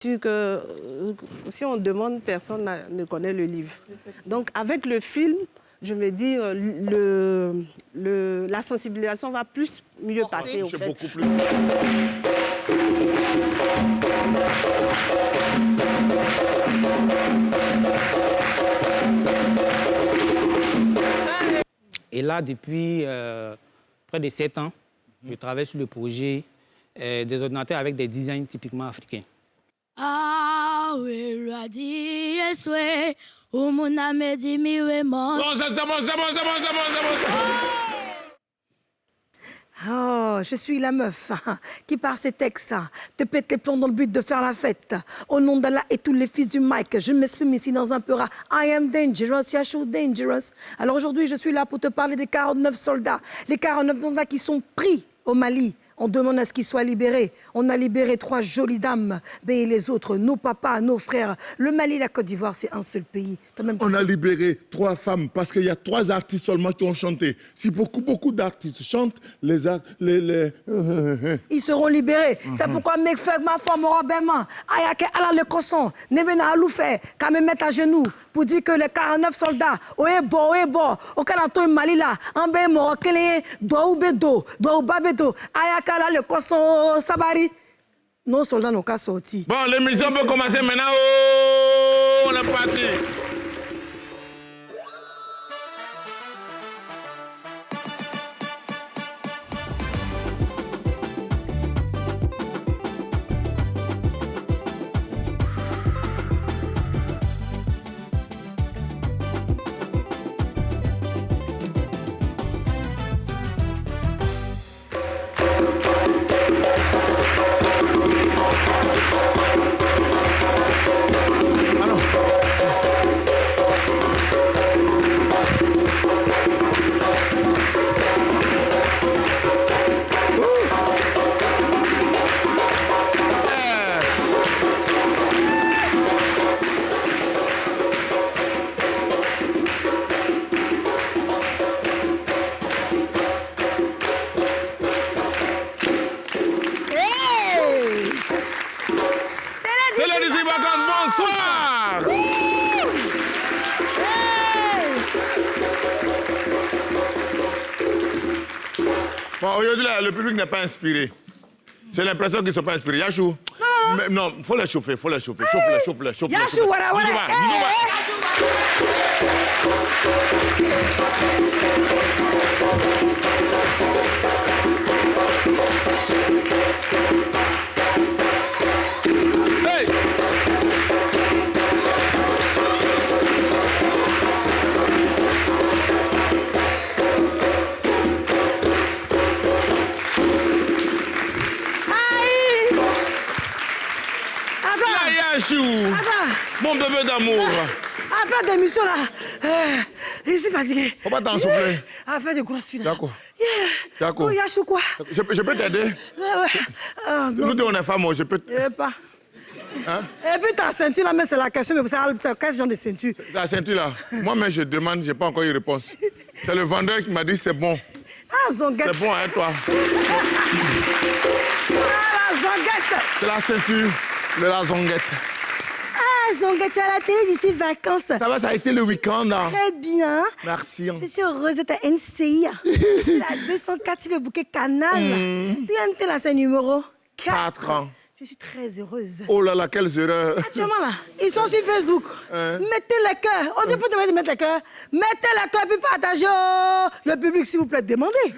sûr que si on demande, personne ne connaît le livre. Donc avec le film, je me dis, la sensibilisation va mieux passer au fait. Beaucoup plus. Et là, depuis près de 7 ans, je travaille sur le projet des ordinateurs avec des designs typiquement africains. Ah oui, Radi, yes, oui. Où mon âme dit, mi, oui, mon. C'est bon. Oh, je suis la meuf qui par ces textes te pète les plombs dans le but de faire la fête. Au nom d'Allah et tous les fils du Mike, je m'exprime ici dans un peur. I am dangerous, Yashou dangerous. Alors aujourd'hui, je suis là pour te parler des 49 soldats. Les 49 soldats qui sont pris au Mali. On demande à ce qu'ils soient libérés. On a libéré 3 jolies dames. Et les autres, nos papas, nos frères. Le Mali et la Côte d'Ivoire, c'est un seul pays. On a libéré 3 femmes parce qu'il y a 3 artistes seulement qui ont chanté. Si beaucoup d'artistes chantent, ils seront libérés. C'est pourquoi mes frères, ma femme, Robin, Ayake ala le cosson, Nevena Aloufé, qu'à me mettre à genoux pour dire que les 49 soldats, Oebo, au Canada, Mali là, en Bémo, Kelé, Doubedo, Doubabedo, Ayake ala le cosson, Sabari. Nos soldats n'ont qu'à sortir. Bon, l'émission peut commencer maintenant. Oh, on est parti. Bonsoir. Bon, aujourd'hui, le public n'est pas inspiré. J'ai l'impression qu'ils ne sont pas inspirés. Yachou. Non, il faut les chauffer, Chauffe-les. Yachou, voilà. Mon bébé d'amour. À faire des missions là. Je suis fatigué. Faut pas t'en souffler. À faire des grosses filles. D'accord. D'accord. Oh, Yachou quoi? Je peux t'aider? Nous deux, on est femmes, je peux. Pas. Hein? Et puis ta ceinture là, mais c'est la question, mais c'est quel genre de ceinture? La ceinture là. Moi-même, je demande, j'ai pas encore eu réponse. C'est le vendeur qui m'a dit c'est bon. Ah, Zonguette. C'est bon, hein, toi? Ah, la Zonguette. C'est la ceinture de la Zonguette. Ah, Zonguette, tu es à la télé d'ici vacances. Ça va, ça a été le week-end, là. Très bien. Merci. Je suis heureuse de ta NCI. La 204 sur le bouquet Canal. Tu as la scène numéro 4 ans. Je suis très heureuse. Oh là là, quelles erreurs. Actuellement là, ils sont sur Facebook. Mettez les cœurs. On ne peut pas mettre les cœurs. Mettez les cœurs et puis partagez. Le public, s'il vous plaît, demandez.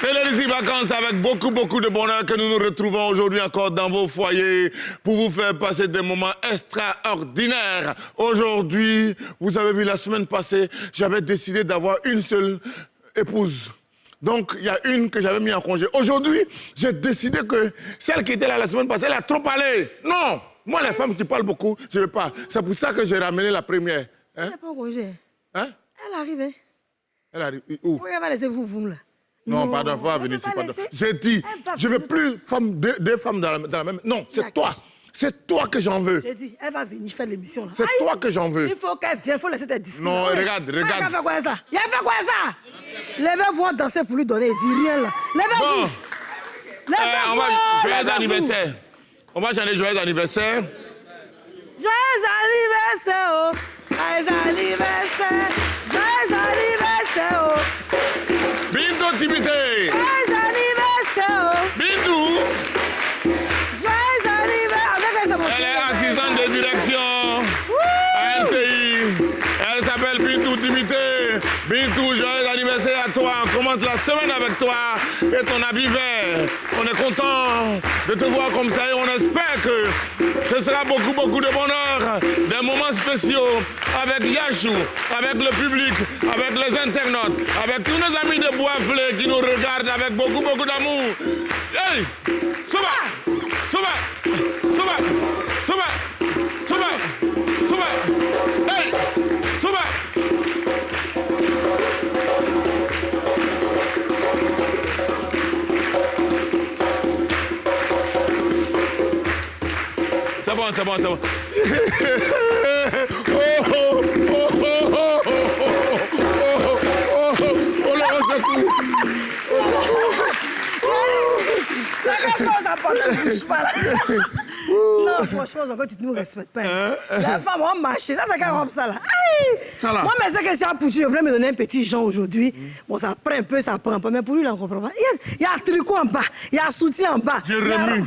Télé Vacances avec beaucoup de bonheur que nous nous retrouvons aujourd'hui encore dans vos foyers pour vous faire passer des moments extraordinaires. Aujourd'hui, vous avez vu la semaine passée, j'avais décidé d'avoir une seule épouse. Donc, il y a une que j'avais mis en congé. Aujourd'hui, j'ai décidé que celle qui était là la semaine passée, elle a trop parlé. Non, moi, les femmes qui parlent beaucoup, je ne veux pas. C'est pour ça que j'ai ramené la première. Hein? Elle n'est pas en congé. Hein? Elle arrive. Hein? Elle arrive. Où? Pourquoi elle va laisser vous là? Non, pardon, il faut pas venir ici. J'ai dit, je ne veux plus deux femmes dans la même... Non, c'est toi. C'est toi que j'en veux. J'ai dit, elle va venir faire l'émission là. C'est toi que j'en veux. Il faut qu'elle vienne, il faut laisser tes discours. Non, regarde. Elle va faire quoi ça? Elle va faire quoi ça? Levez-vous danser pour lui donner. Il dit rien là. Levez-vous. Bon. Levez-vous. Joyeux anniversaire. On va chanter joyeux anniversaire. Joyeux anniversaire, oh. Joyeux anniversaire. Joyeux anniversaire, oh. Bintou Tibité. Joyeux anniversaire, oh. Bintou. Joyeux anniversaire. Elle est assistante de direction à LCI. Elle s'appelle Bintou Tibité. Bintou, joyeux anniversaire à toi. On commence la semaine avec toi et ton habit vert. On est content de te voir comme ça et on espère que ce sera beaucoup de bonheur, des moments spéciaux avec Yachou, avec le public, avec les internautes, avec tous nos amis de Boisflé qui nous regardent avec beaucoup d'amour. Hey! Souba! Souba! Souba! Souba! Souba! Souba! Hey! Souba! C'est bon. Ça fait force à porter ne bouge pas là. Non, franchement, encore tu ne nous respectes pas. La femme va marcher. Ça, c'est quand même ça là. Aïe! Ça là. Moi, mais c'est que si je voulais me donner un petit Jean aujourd'hui. Bon, ça prend un peu, ça prend pas. Mais pour lui, là, on comprend pas. Il y a un tricot en bas. Il y a un soutien en bas. Jérémy.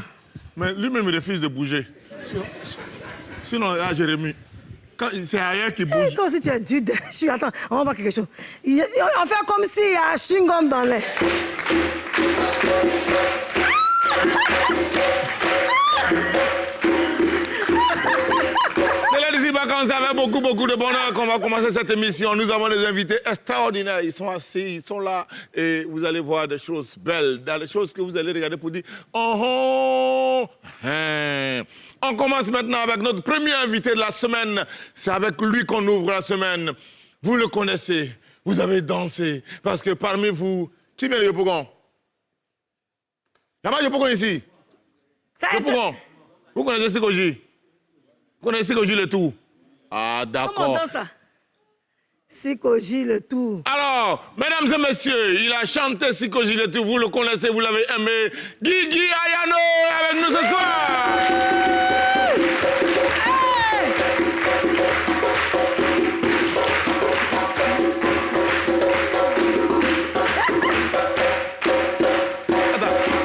Mais lui-même, il refuse de bouger. Sinon, Jérémy, c'est ailleurs qui bouge. Toi aussi, tu es dude. Attends, on va voir quelque chose. On fait comme s'il y a un chewing-gum dans l'air. C'est là d'ici vacances avec beaucoup de bonheur qu'on va commencer cette émission. Nous avons des invités extraordinaires. Ils sont assis, ils sont là. Et vous allez voir des choses belles, des choses que vous allez regarder pour dire « Oh, oh, hein ». On commence maintenant avec notre premier invité de la semaine. C'est avec lui qu'on ouvre la semaine. Vous le connaissez, vous avez dansé. Parce que parmi vous, qui vient de Yopougon? Il n'y a pas de Yopougon ici? Yopougon. Vous connaissez Sikoji? Vous connaissez Sikoji le tout? Ah, d'accord. Comment on danse ça? Sikoji le tout. Alors, mesdames et messieurs, il a chanté Sikoji le tout. Vous le connaissez, vous l'avez aimé. Guigui Ayano est avec nous ce soir.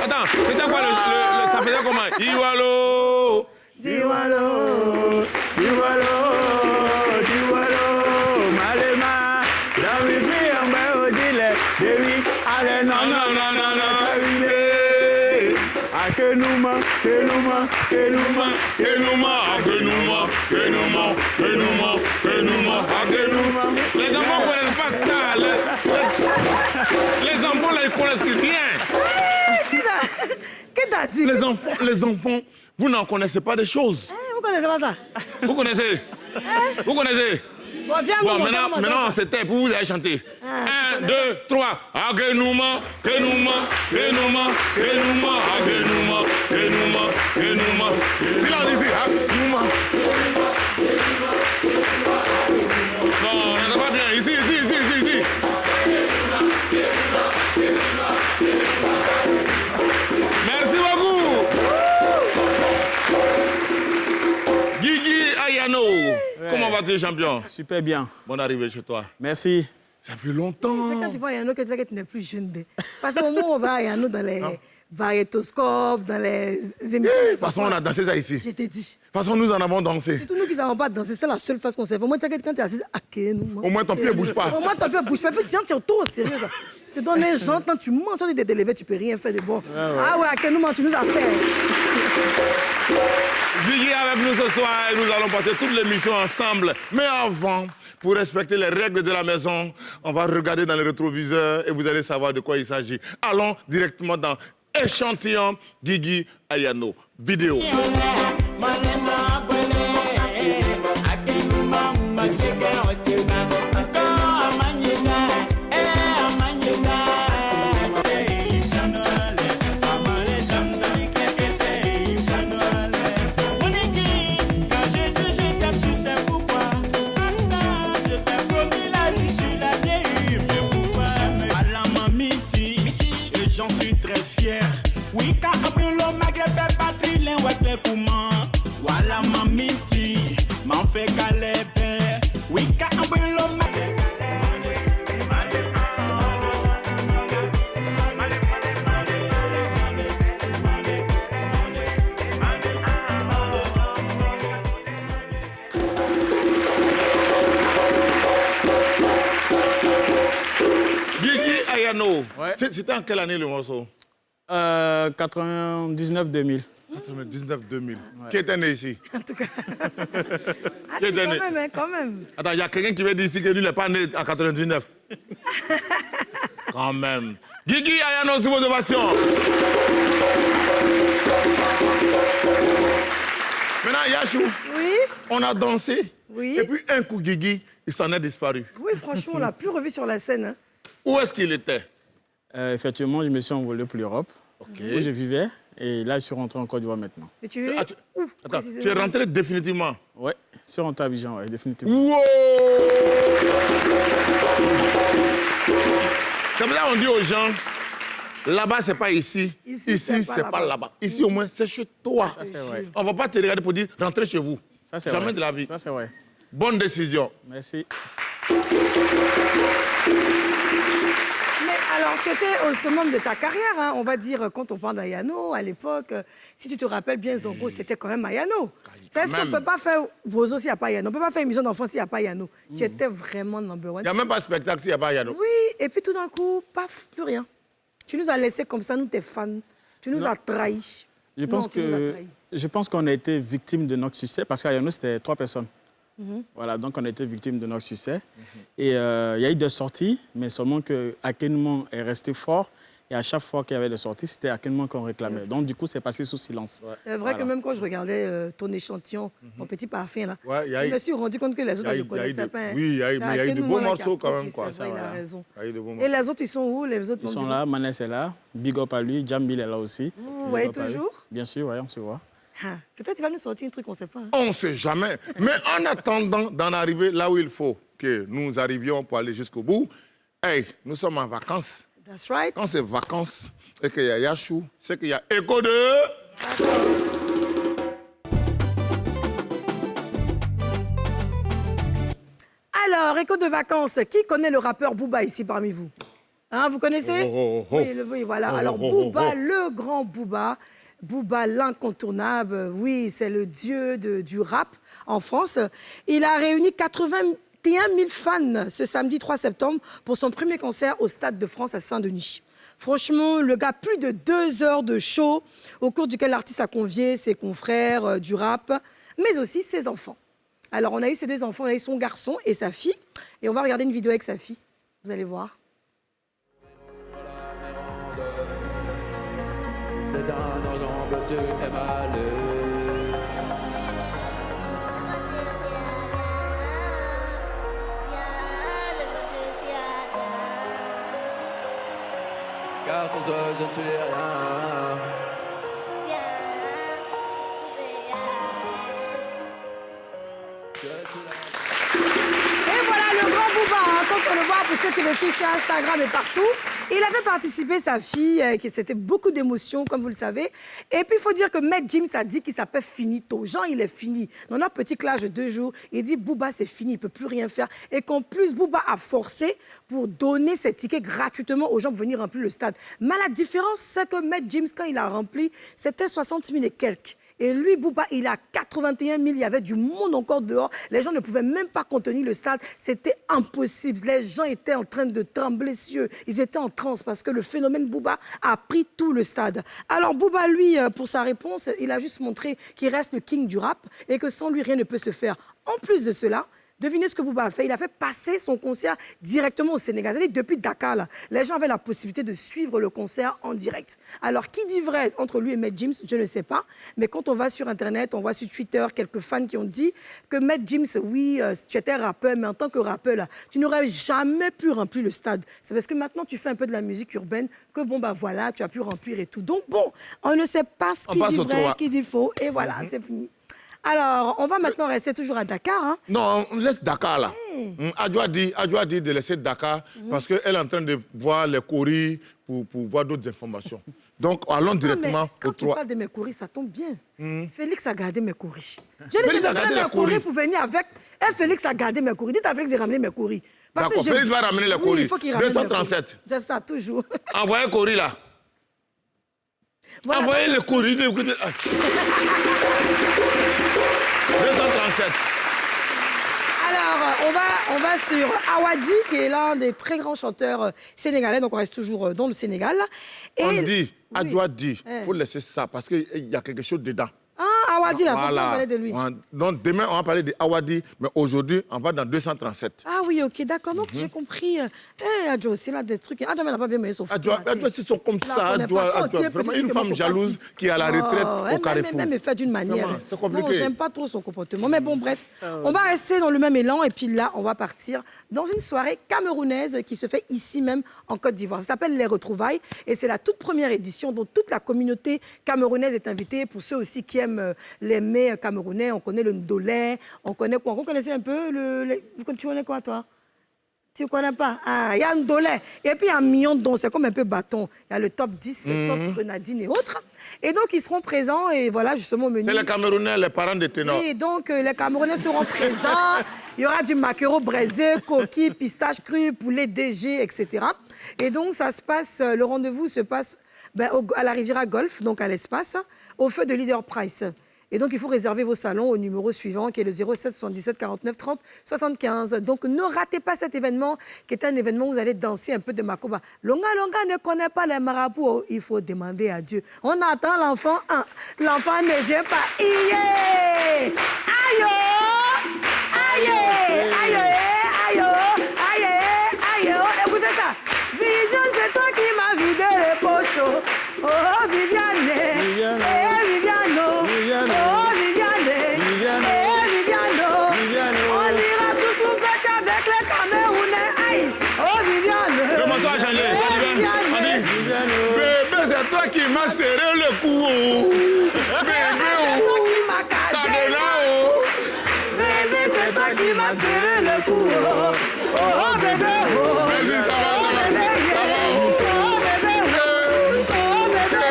Attends, c'était quoi ça faisait comment? Iwalo, Diwalo, Diwalo, Malema, Dawifi Ambe Odile, Dewi, Ale non, Akenuma. Les enfants ne connaissent pas ça. Les enfants, là, ils connaissent rien. Qu'est-ce que t'as dit? Les enfants, vous n'en connaissez pas des choses. Vous connaissez pas ça? Vous connaissez? Vous connaissez? Bon, viens, bon, maintenant c'était pour vous aller chanter. 1, 2, 3. Agenuma. Silence ici. Agenuma. Non, on n'entend pas bien. Ici. Merci beaucoup. Guigui Ayano. Comment vas-tu, champion? Super bien. Bonne arrivée chez toi. Merci. Ça fait longtemps. C'est quand tu vois Yano que tu sais que tu n'es plus jeune. Parce qu'au moment où on va à Yano dans les variétoscopes, dans les émissions. De toute façon, on a dansé ça ici. Je t'ai dit. De toute façon, nous en avons dansé. Surtout nous qui ne savons pas danser, c'est la seule face qu'on sait. Au moins, tu sais que quand tu es assis, au moins, ton pied ne bouge pas. Au moins, ton pied ne bouge pas. Puis, tu es trop sérieux. Ça. Tu te donnes un j'entends, tu mentionnes des élevés, tu ne peux rien faire de bon. Ah ouais, Akenou, tu nous as fait. Guigui avec nous ce soir et nous allons passer toute l'émission ensemble. Mais avant, pour respecter les règles de la maison, on va regarder dans le rétroviseur et vous allez savoir de quoi il s'agit. Allons directement dans Échantillon Guigui Ayano. Vidéo. suis très fier. Oui, car après le Maghreb, patrilin, ouais, les comment. Voilà, mamiti, m'en fait calébé. Oui, car après le Maghreb. Ouais. C'était en quelle année le morceau? 99-2000. 99-2000. Ouais. Qui était né ici? En tout cas. Ah, Qui était né? quand même, hein, quand même. Attends, il y a quelqu'un qui veut dire ici que lui, il n'est pas né en 99. Quand même. Guigui Ayano, sur vos ovations. Maintenant, Yachou. Oui. On a dansé. Oui. Et puis, un coup, Guigui, il s'en est disparu. Oui, franchement, on l'a plus revu sur la scène. Hein. Où est-ce qu'il était? Effectivement, je me suis envolé pour l'Europe, où je vivais. Et là, je suis rentré en Côte d'Ivoire maintenant. Mais tu veux... Où, attends, tu es rentré définitivement? Oui, je suis rentré à Abidjan, oui, définitivement. Wow! C'est pour ça qu'on dit aux gens, là-bas, c'est pas ici. Ici c'est pas là-bas. Ici, au moins, c'est chez toi. Ça, c'est vrai. On ne va pas te regarder pour dire, rentrez chez vous. Ça, c'est jamais vrai. de la vie. Ça, c'est vrai. Bonne décision. Merci. Mais alors, tu étais au summum de ta carrière, hein, on va dire, quand on parle d'Ayano, à l'époque, si tu te rappelles bien, Zongo, c'était quand même Ayano. C'est-à-dire, on ne peut pas faire Vozo s'il n'y a pas Ayano, on ne peut pas faire émission d'enfants s'il n'y a pas Ayano. Tu étais vraiment number one. Il n'y a même pas de spectacle s'il n'y a pas Ayano. Oui, et puis tout d'un coup, paf, plus rien. Tu nous as laissés comme ça, nous, tes fans. Tu nous as trahis. Je pense qu'on a été victime de notre succès, parce qu'Ayano, c'était 3 personnes. Voilà, donc on a été victime de notre succès. Et il y a eu des sorties, mais seulement que Akenouman est resté fort. Et à chaque fois qu'il y avait des sorties, c'était Akenouman qu'on réclamait. Donc du coup, c'est passé sous silence. Ouais. C'est vrai que même quand je regardais ton échantillon, ton petit parfum, là, je me suis rendu compte que les autres, je ne connaissais pas. Oui, il y a eu de beaux morceaux quand même. C'est vrai, il a raison. Et les autres, ils sont où? Les autres, ils sont là, Manès est là, Big Up à lui, Jambil est là aussi. Vous voyez toujours? Bien sûr, oui, on se voit. Ah, peut-être qu'il va nous sortir un truc qu'on ne sait pas. Hein. On ne sait jamais. Mais en attendant d'en arriver là où il faut que nous arrivions pour aller jusqu'au bout, hey, nous sommes en vacances. That's right. Quand c'est vacances et qu'il y a Yachou, c'est qu'il y a écho de... Vacances. Alors, écho de vacances, qui connaît le rappeur Booba ici parmi vous? Hein, vous connaissez? Oui, voilà. Alors, Booba, le grand Booba. Booba, l'incontournable, oui, c'est le dieu du rap en France. Il a réuni 81 000 fans ce samedi 3 septembre pour son premier concert au Stade de France à Saint-Denis. Franchement, le gars, plus de 2 heures de show au cours duquel l'artiste a convié ses confrères du rap, mais aussi ses enfants. Alors, on a eu ces 2 enfants, on a eu son garçon et sa fille. Et on va regarder une vidéo avec sa fille. Vous allez voir. Tu es malheureux. Car sans eux, je ne suis rien. Et voilà le grand Booba, hein, quand on le voit, pour ceux qui le suivent sur Instagram et partout. Il avait participé, sa fille, c'était beaucoup d'émotions, comme vous le savez. Et puis, il faut dire que Maître Gims a dit qu'il s'appelle finito. Jean, il est fini. Dans notre petit clash de 2 jours, il dit Booba, c'est fini, il ne peut plus rien faire. Et qu'en plus, Booba a forcé pour donner ses tickets gratuitement aux gens pour venir remplir le stade. Mais la différence, c'est que Maître Gims, quand il a rempli, c'était 60 000 et quelques. Et lui, Booba, il a 81 000. Il y avait du monde encore dehors. Les gens ne pouvaient même pas contenir le stade. C'était impossible. Les gens étaient en train de trembler sur eux. Ils étaient en transe parce que le phénomène Booba a pris tout le stade. Alors Booba, lui, pour sa réponse, il a juste montré qu'il reste le king du rap et que sans lui, rien ne peut se faire. En plus de cela, devinez ce que Booba a fait. Il a fait passer son concert directement au Sénégal. C'est-à-dire depuis Dakar, là, les gens avaient la possibilité de suivre le concert en direct. Alors, qui dit vrai entre lui et Maître Gims, je ne sais pas. Mais quand on va sur Internet, on voit sur Twitter quelques fans qui ont dit que Maître Gims, oui, tu étais rappeur, mais en tant que rappeur, là, tu n'aurais jamais pu remplir le stade. C'est parce que maintenant, tu fais un peu de la musique urbaine que, bon, bah voilà, tu as pu remplir et tout. Donc, bon, on ne sait pas ce qui dit vrai, qui dit faux. Et voilà, c'est fini. Alors, on va maintenant rester toujours à Dakar. Hein. Non, on laisse Dakar là. Adjoa dit de laisser Dakar parce qu'elle est en train de voir les courriers pour voir d'autres informations. Donc, allons directement quand au tu 3. parles de mes courriers, ça tombe bien. Félix a gardé mes courriers. Je lui ai Félix a gardé donné les mes courriers courriers. pour venir avec. Et Félix a gardé mes courriers. Dites à Félix de ramener mes courriers. Parce que D'accord, Félix va ramener les Oui, courriers. il faut qu'il ramène mes 237. courriers. C'est ça, toujours. Envoyez courrier là. Voilà. Envoyez le courrier. 237. Alors, on va sur Awadi, qui est l'un des très grands chanteurs sénégalais. Donc, on reste toujours dans le Sénégal. Et... On dit, Adjoa dit, Eh. il faut laisser ça parce qu'il y a quelque chose dedans. Ah, Awadi, là, faut pas Voilà. parler de lui. Donc demain, on va parler de Awadi, mais aujourd'hui, on va dans 237. Ah oui, ok, d'accord. Donc, j'ai compris. Adjo, c'est là des trucs. Adjo, elle n'a pas bien mené son foot. Adjoa, ils sont comme La ça. connais pas. Adjoa, Quand tu es vraiment petit, une comment femme faut pas jalouse dire. qui est à la retraite au Carrefour. Elle me fait d'une manière. Vraiment, c'est compliqué. Non, j'aime pas trop son comportement. Mais bon, bref, on va rester dans le même élan. Et puis là, on va partir dans une soirée camerounaise qui se fait ici même en Côte d'Ivoire. Ça s'appelle Les Retrouvailles. Et c'est la toute première édition dont toute la communauté camerounaise est invitée. Pour ceux aussi qui aiment les mets camerounais, on connaît le ndolé, on connaît quoi? Vous connaissez un peu tu connais quoi, toi? Tu ne connais pas? Ah, il y a un ndolé. Et puis, il y a un million de dons. C'est comme un peu bâton. Il y a le top 10, top grenadine et autres. Et donc, ils seront présents. Et voilà, justement, au menu. C'est les Camerounais, les parents des ténors. Oui, donc les Camerounais seront présents. Il y aura du maquereau braisé, coquille, pistache crue, poulet DG, etc. Et donc, ça se passe, le rendez-vous se passe à la Riviera Golf, donc à l'espace, au feu de Leader Price. Et donc, il faut réserver vos salons au numéro suivant, qui est le 07 77 49 30 75. Donc, ne ratez pas cet événement, qui est un événement où vous allez danser un peu de makoba. Longa Longa ne connaît pas les marabouts. Il faut demander à Dieu. On attend l'enfant. L'enfant ne vient pas. Aïe! Aïe! Aïe! Aïe! Aïe! Écoutez ça. Viviane, c'est toi qui m'as vidé les poches. Oh, Viviane. Viviane. Viviano. Viviane. Oh, Viviane. Viviane. Viviano. Viviane. On ira tous nous fêter avec les Camerounais. Aïe. Oh, Viviane. Le morceau a changé. Ça dit bien. On dit, bébé, c'est toi qui m'as serré le cou. Bébé, C'est toi qui m'as cadré. Bébé, c'est toi qui m'as serré le cou. Oh, bébé. Oh, Vas-y, ça va, ça va. Ça va. oh, bébé. Oh, bébé.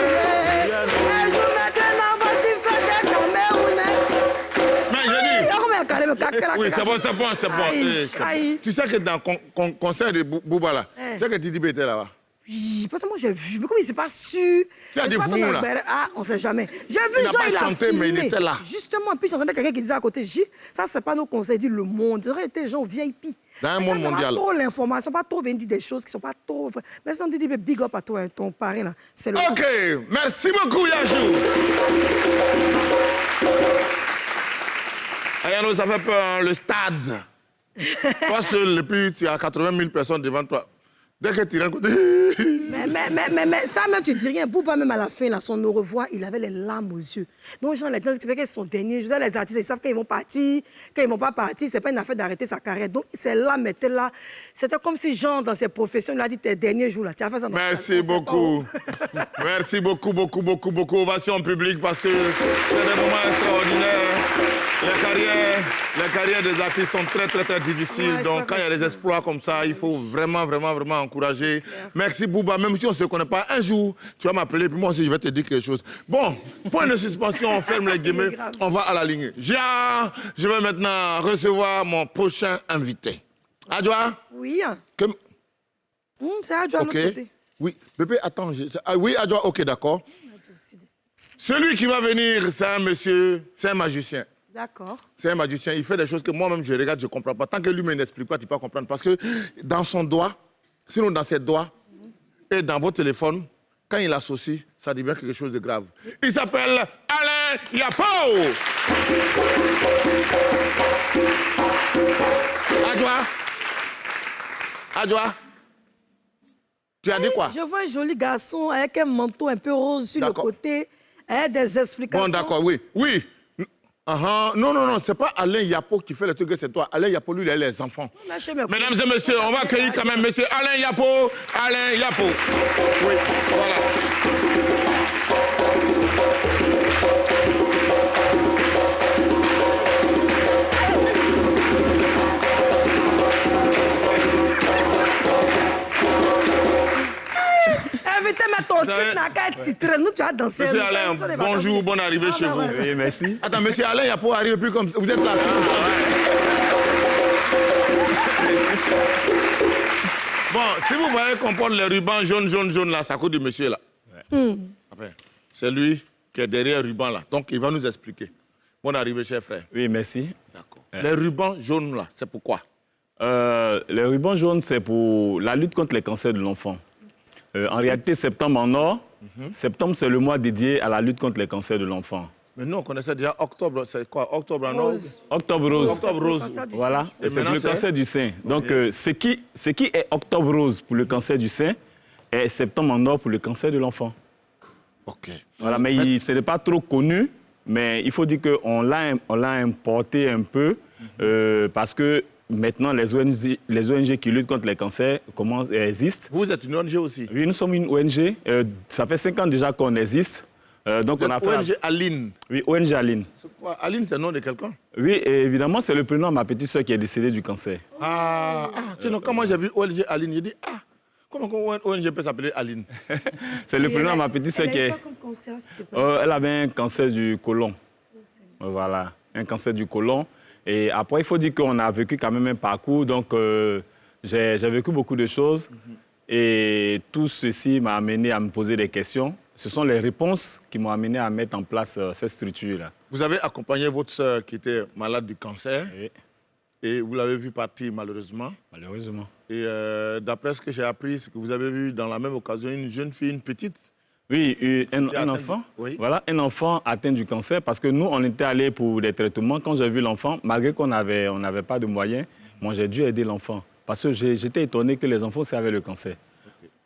Un jour maintenant, voici fête des Camerounais. Mais j'ai dit. Oui, c'est bon, c'est bon, c'est bon. Aïe, C'est bon. aïe. Tu sais que dans le concert de Bouba, là, tu sais que Didi B était là-bas. Oui, parce que moi j'ai vu, mais comme il s'est pas su. Tu as c'est des pas fous, ton là. Albert. Ah, on sait jamais. J'ai vu Il n'a Jean, pas il a chanté, filmé. mais il était là. Justement, puis j'entendais quelqu'un qui disait à côté, ça c'est pas nos conseils, dit le monde. C'est vrai, il était gens VIP. Dans un monde mondial. Pas trop l'information, pas trop venir dire des choses qui sont pas trop. Mais ça on dit big up à toi, ton parrain là. C'est le. OK, merci beaucoup, Yajou. Ayano, ça fait peur, hein, le stade. Toi seul, et puis tu as 80 000 personnes devant toi. Dès que tu rentres, Mais ça même, tu dis rien. Bouba, même à la fin, là, son au revoir, il avait les larmes aux yeux. Donc, gens, les gens qui fait qu'ils sont derniers. Je veux dire, les artistes, ils savent qu'ils vont partir, qu'ils ne vont pas partir. Ce n'est pas une affaire d'arrêter sa carrière. Donc, c'est là, mettez là. C'était comme si Jean, dans ses professions, il a dit tes derniers jours là. Tu as fait ça dans merci beaucoup. Merci beaucoup, beaucoup, beaucoup, beaucoup. Ovation en public parce que c'est des moments extraordinaires. Les carrières des artistes sont très, très, très difficiles. Ouais, donc, quand il y a des exploits comme ça, il faut vraiment, vraiment, vraiment encourager. Merci, Bouba. Même si on ne se connaît pas, un jour, tu vas m'appeler, puis moi aussi, je vais te dire quelque chose. Bon, point de suspension, on ferme les guillemets, on va à la ligne. Je vais maintenant recevoir mon prochain invité. Adjoa? Oui. Que... C'est Adjoa de OK. l'autre côté. Oui, bébé, attends. Oui, Adjoa, OK, d'accord. Celui qui va venir, c'est un monsieur, c'est un magicien. D'accord. C'est un magicien, il fait des choses que moi-même je regarde, je ne comprends pas. Tant que lui ne m'explique pas, tu ne peux pas comprendre. Parce que dans son doigt, sinon dans ses doigts, et dans votre téléphone, quand il associe, ça devient quelque chose de grave. Il s'appelle Alain Yapo. Adjoa, tu as dit quoi? Je vois un joli garçon avec un manteau un peu rose sur le côté, avec des explications. Bon, d'accord, oui. Oui. Non, c'est pas Alain Yapo qui fait le truc, c'est toi. Alain Yapo, lui, il a les enfants. Mesdames et messieurs, on va accueillir quand même monsieur Alain Yapo. Alain Yapo. Oui, voilà. titré, nous, tu as dansé. Monsieur Alain, bonjour, bonne arrivée chez vous. Oui, merci. Attends, monsieur Alain, il n'y a pas arriver plus comme ça. Vous êtes là. Bon, si vous voyez qu'on porte les rubans jaune là, c'est à cause du monsieur là. Enfin, c'est lui qui est derrière le ruban là. Donc, il va nous expliquer. Bonne arrivée, cher frère. Oui, merci. D'accord. Les rubans jaunes là, c'est pourquoi? Les rubans jaunes, c'est pour la lutte contre les cancers de l'enfant. En réalité, septembre en or, septembre, c'est le mois dédié à la lutte contre les cancers de l'enfant. Mais nous, on connaissait déjà octobre, c'est quoi? Octobre en rose. Octobre rose. Octobre rose. Voilà, et c'est le cancer du sein. Donc, ce qui est octobre rose pour le cancer du sein est septembre en or pour le cancer de l'enfant. OK. Voilà, mais ce n'est pas trop connu, mais il faut dire qu'on l'a importé un peu parce que maintenant, les ONG qui luttent contre les cancers existent. Vous êtes une ONG aussi? Oui, nous sommes une ONG. Ça fait 5 ans déjà qu'on existe. Donc vous êtes ONG Aline? Oui, ONG Aline. C'est quoi? Aline, c'est le nom de quelqu'un? Oui, et évidemment, c'est le prénom de ma petite soeur qui est décédée du cancer. Sinon, quand moi j'ai vu ONG Aline, j'ai dit, comment ONG peut s'appeler Aline? C'est le prénom de ma petite soeur qui est... Elle a eu quoi comme cancer, si c'est pas... Elle avait un cancer du côlon. Voilà, un cancer du côlon. Et après, il faut dire qu'on a vécu quand même un parcours. Donc, j'ai vécu beaucoup de choses. Et tout ceci m'a amené à me poser des questions. Ce sont les réponses qui m'ont amené à mettre en place cette structure-là. Vous avez accompagné votre sœur qui était malade du cancer. Oui. Et vous l'avez vue partir malheureusement. Malheureusement. Et d'après ce que j'ai appris, c'est que vous avez vu dans la même occasion une jeune fille, une petite. Oui, un enfant. Oui. Voilà, un enfant atteint du cancer. Parce que nous, on était allés pour des traitements. Quand j'ai vu l'enfant, malgré qu'on n'avait pas de moyens, moi, j'ai dû aider l'enfant. Parce que j'étais étonné que les enfants aussi avaient le cancer.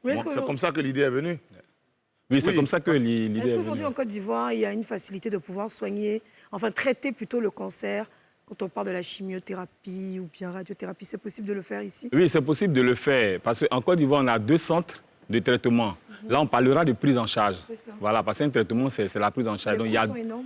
Okay. C'est comme ça que l'idée est venue. Oui, c'est comme ça que l'idée est venue. Est-ce qu'aujourd'hui, en Côte d'Ivoire, il y a une facilité de pouvoir soigner, enfin traiter plutôt le cancer quand on parle de la chimiothérapie ou bien radiothérapie? C'est possible de le faire ici? Oui, c'est possible de le faire. Parce qu'en Côte d'Ivoire, on a 2 centres de traitement. Là, on parlera de prise en charge. Voilà, parce qu'un traitement, c'est la prise en charge. Les coûts sont énormes.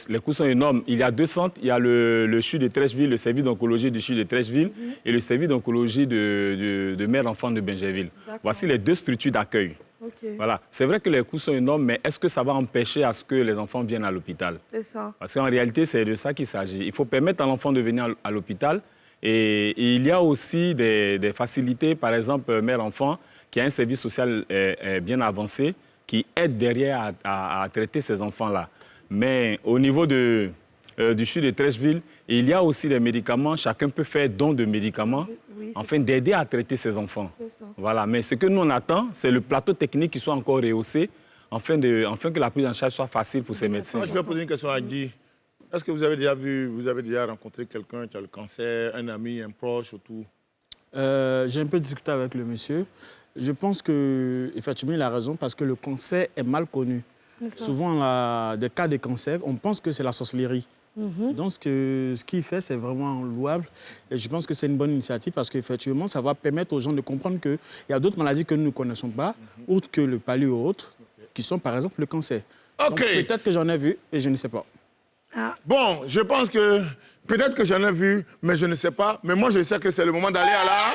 Les coûts sont énormes. Il y a 2 centres. Il y a le CHU de Trècheville, le service d'oncologie du CHU de Trècheville et le service d'oncologie de mère-enfant de Bingerville. Voici les 2 structures d'accueil. Okay. Voilà. C'est vrai que les coûts sont énormes, mais est-ce que ça va empêcher à ce que les enfants viennent à l'hôpital? C'est ça. Parce qu'en réalité, c'est de ça qu'il s'agit. Il faut permettre à l'enfant de venir à l'hôpital. Et il y a aussi des facilités, par exemple, mère-enfant, qui a un service social bien avancé, qui aide derrière à traiter ces enfants-là. Mais au niveau du CHU de Trècheville, il y a aussi des médicaments. Chacun peut faire don de médicaments afin d'aider à traiter ces enfants. Voilà. Mais ce que nous, on attend, c'est le plateau technique qui soit encore rehaussé afin que la prise en charge soit facile pour ces médecins. Moi, je vais poser une question à Guy. Est-ce que vous avez déjà rencontré quelqu'un qui a le cancer, un ami, un proche autour? J'ai un peu discuté avec le monsieur. Je pense qu'effectivement, il a raison parce que le cancer est mal connu. Souvent, des cas de cancer, on pense que c'est la sorcellerie. Donc, ce qu'il fait, c'est vraiment louable. Et je pense que c'est une bonne initiative parce qu'effectivement, ça va permettre aux gens de comprendre qu'il y a d'autres maladies que nous ne connaissons pas, autres que le palu ou autres, qui sont par exemple le cancer. Donc, peut-être que j'en ai vu et je ne sais pas. Bon, je pense que peut-être que j'en ai vu, mais je ne sais pas. Mais moi, je sais que c'est le moment d'aller à la...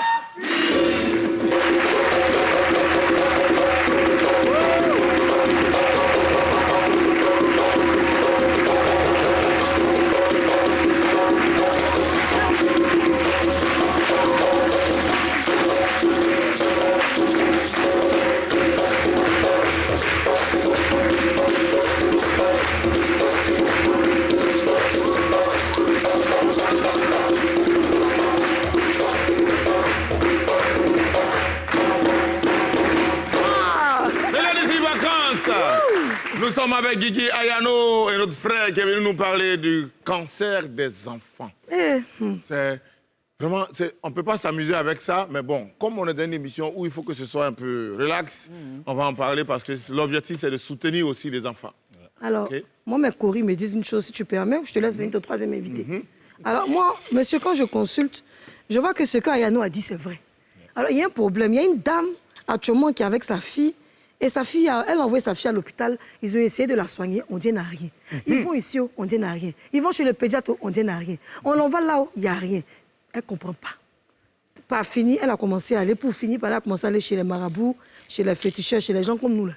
Nous sommes avec Guigui Ayano et notre frère qui est venu nous parler du cancer des enfants. C'est vraiment, on ne peut pas s'amuser avec ça, mais bon, comme on est dans une émission où il faut que ce soit un peu relax, on va en parler parce que l'objectif, c'est de soutenir aussi les enfants. Alors, moi, mes coris me disent une chose, si tu permets, je te laisse venir ton 3e invité. Alors, moi, monsieur, quand je consulte, je vois que ce qu'Ayano a dit, c'est vrai. Alors, il y a un problème. Il y a une dame, actuellement, qui est avec sa fille. Et sa fille, elle a envoyé sa fille à l'hôpital. Ils ont essayé de la soigner, on dit n'a rien. Ils vont ici, on dit n'a rien. Ils vont chez le pédiatre, on dit n'a rien. On l'envoie là-haut, il n'y a rien. Elle ne comprend pas. Pas fini, elle a commencé à aller. Pour finir, elle a commencé à aller chez les marabouts, chez les féticheurs, chez les gens comme nous. Là.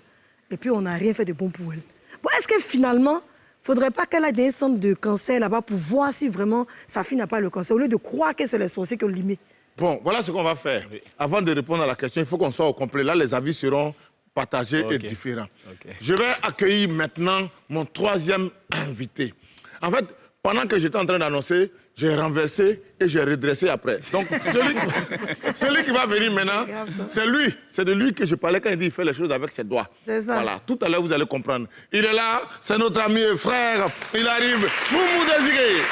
Et puis, on n'a rien fait de bon pour elle. Bon, est-ce que finalement, il ne faudrait pas qu'elle aille dans un centre de cancer là-bas pour voir si vraiment sa fille n'a pas le cancer, au lieu de croire que c'est les sorciers qui ont limé? Bon, voilà ce qu'on va faire. Oui. Avant de répondre à la question, il faut qu'on soit au complet. Là, les avis seront partagés et différents. Je vais accueillir maintenant mon troisième invité. En fait, pendant que j'étais en train d'annoncer, j'ai renversé et j'ai redressé après. Donc, celui qui va venir maintenant, c'est lui. C'est de lui que je parlais quand il dit qu'il fait les choses avec ses doigts. C'est ça. Voilà, tout à l'heure, vous allez comprendre. Il est là, c'est notre ami et frère. Il arrive, Moumou Désiré.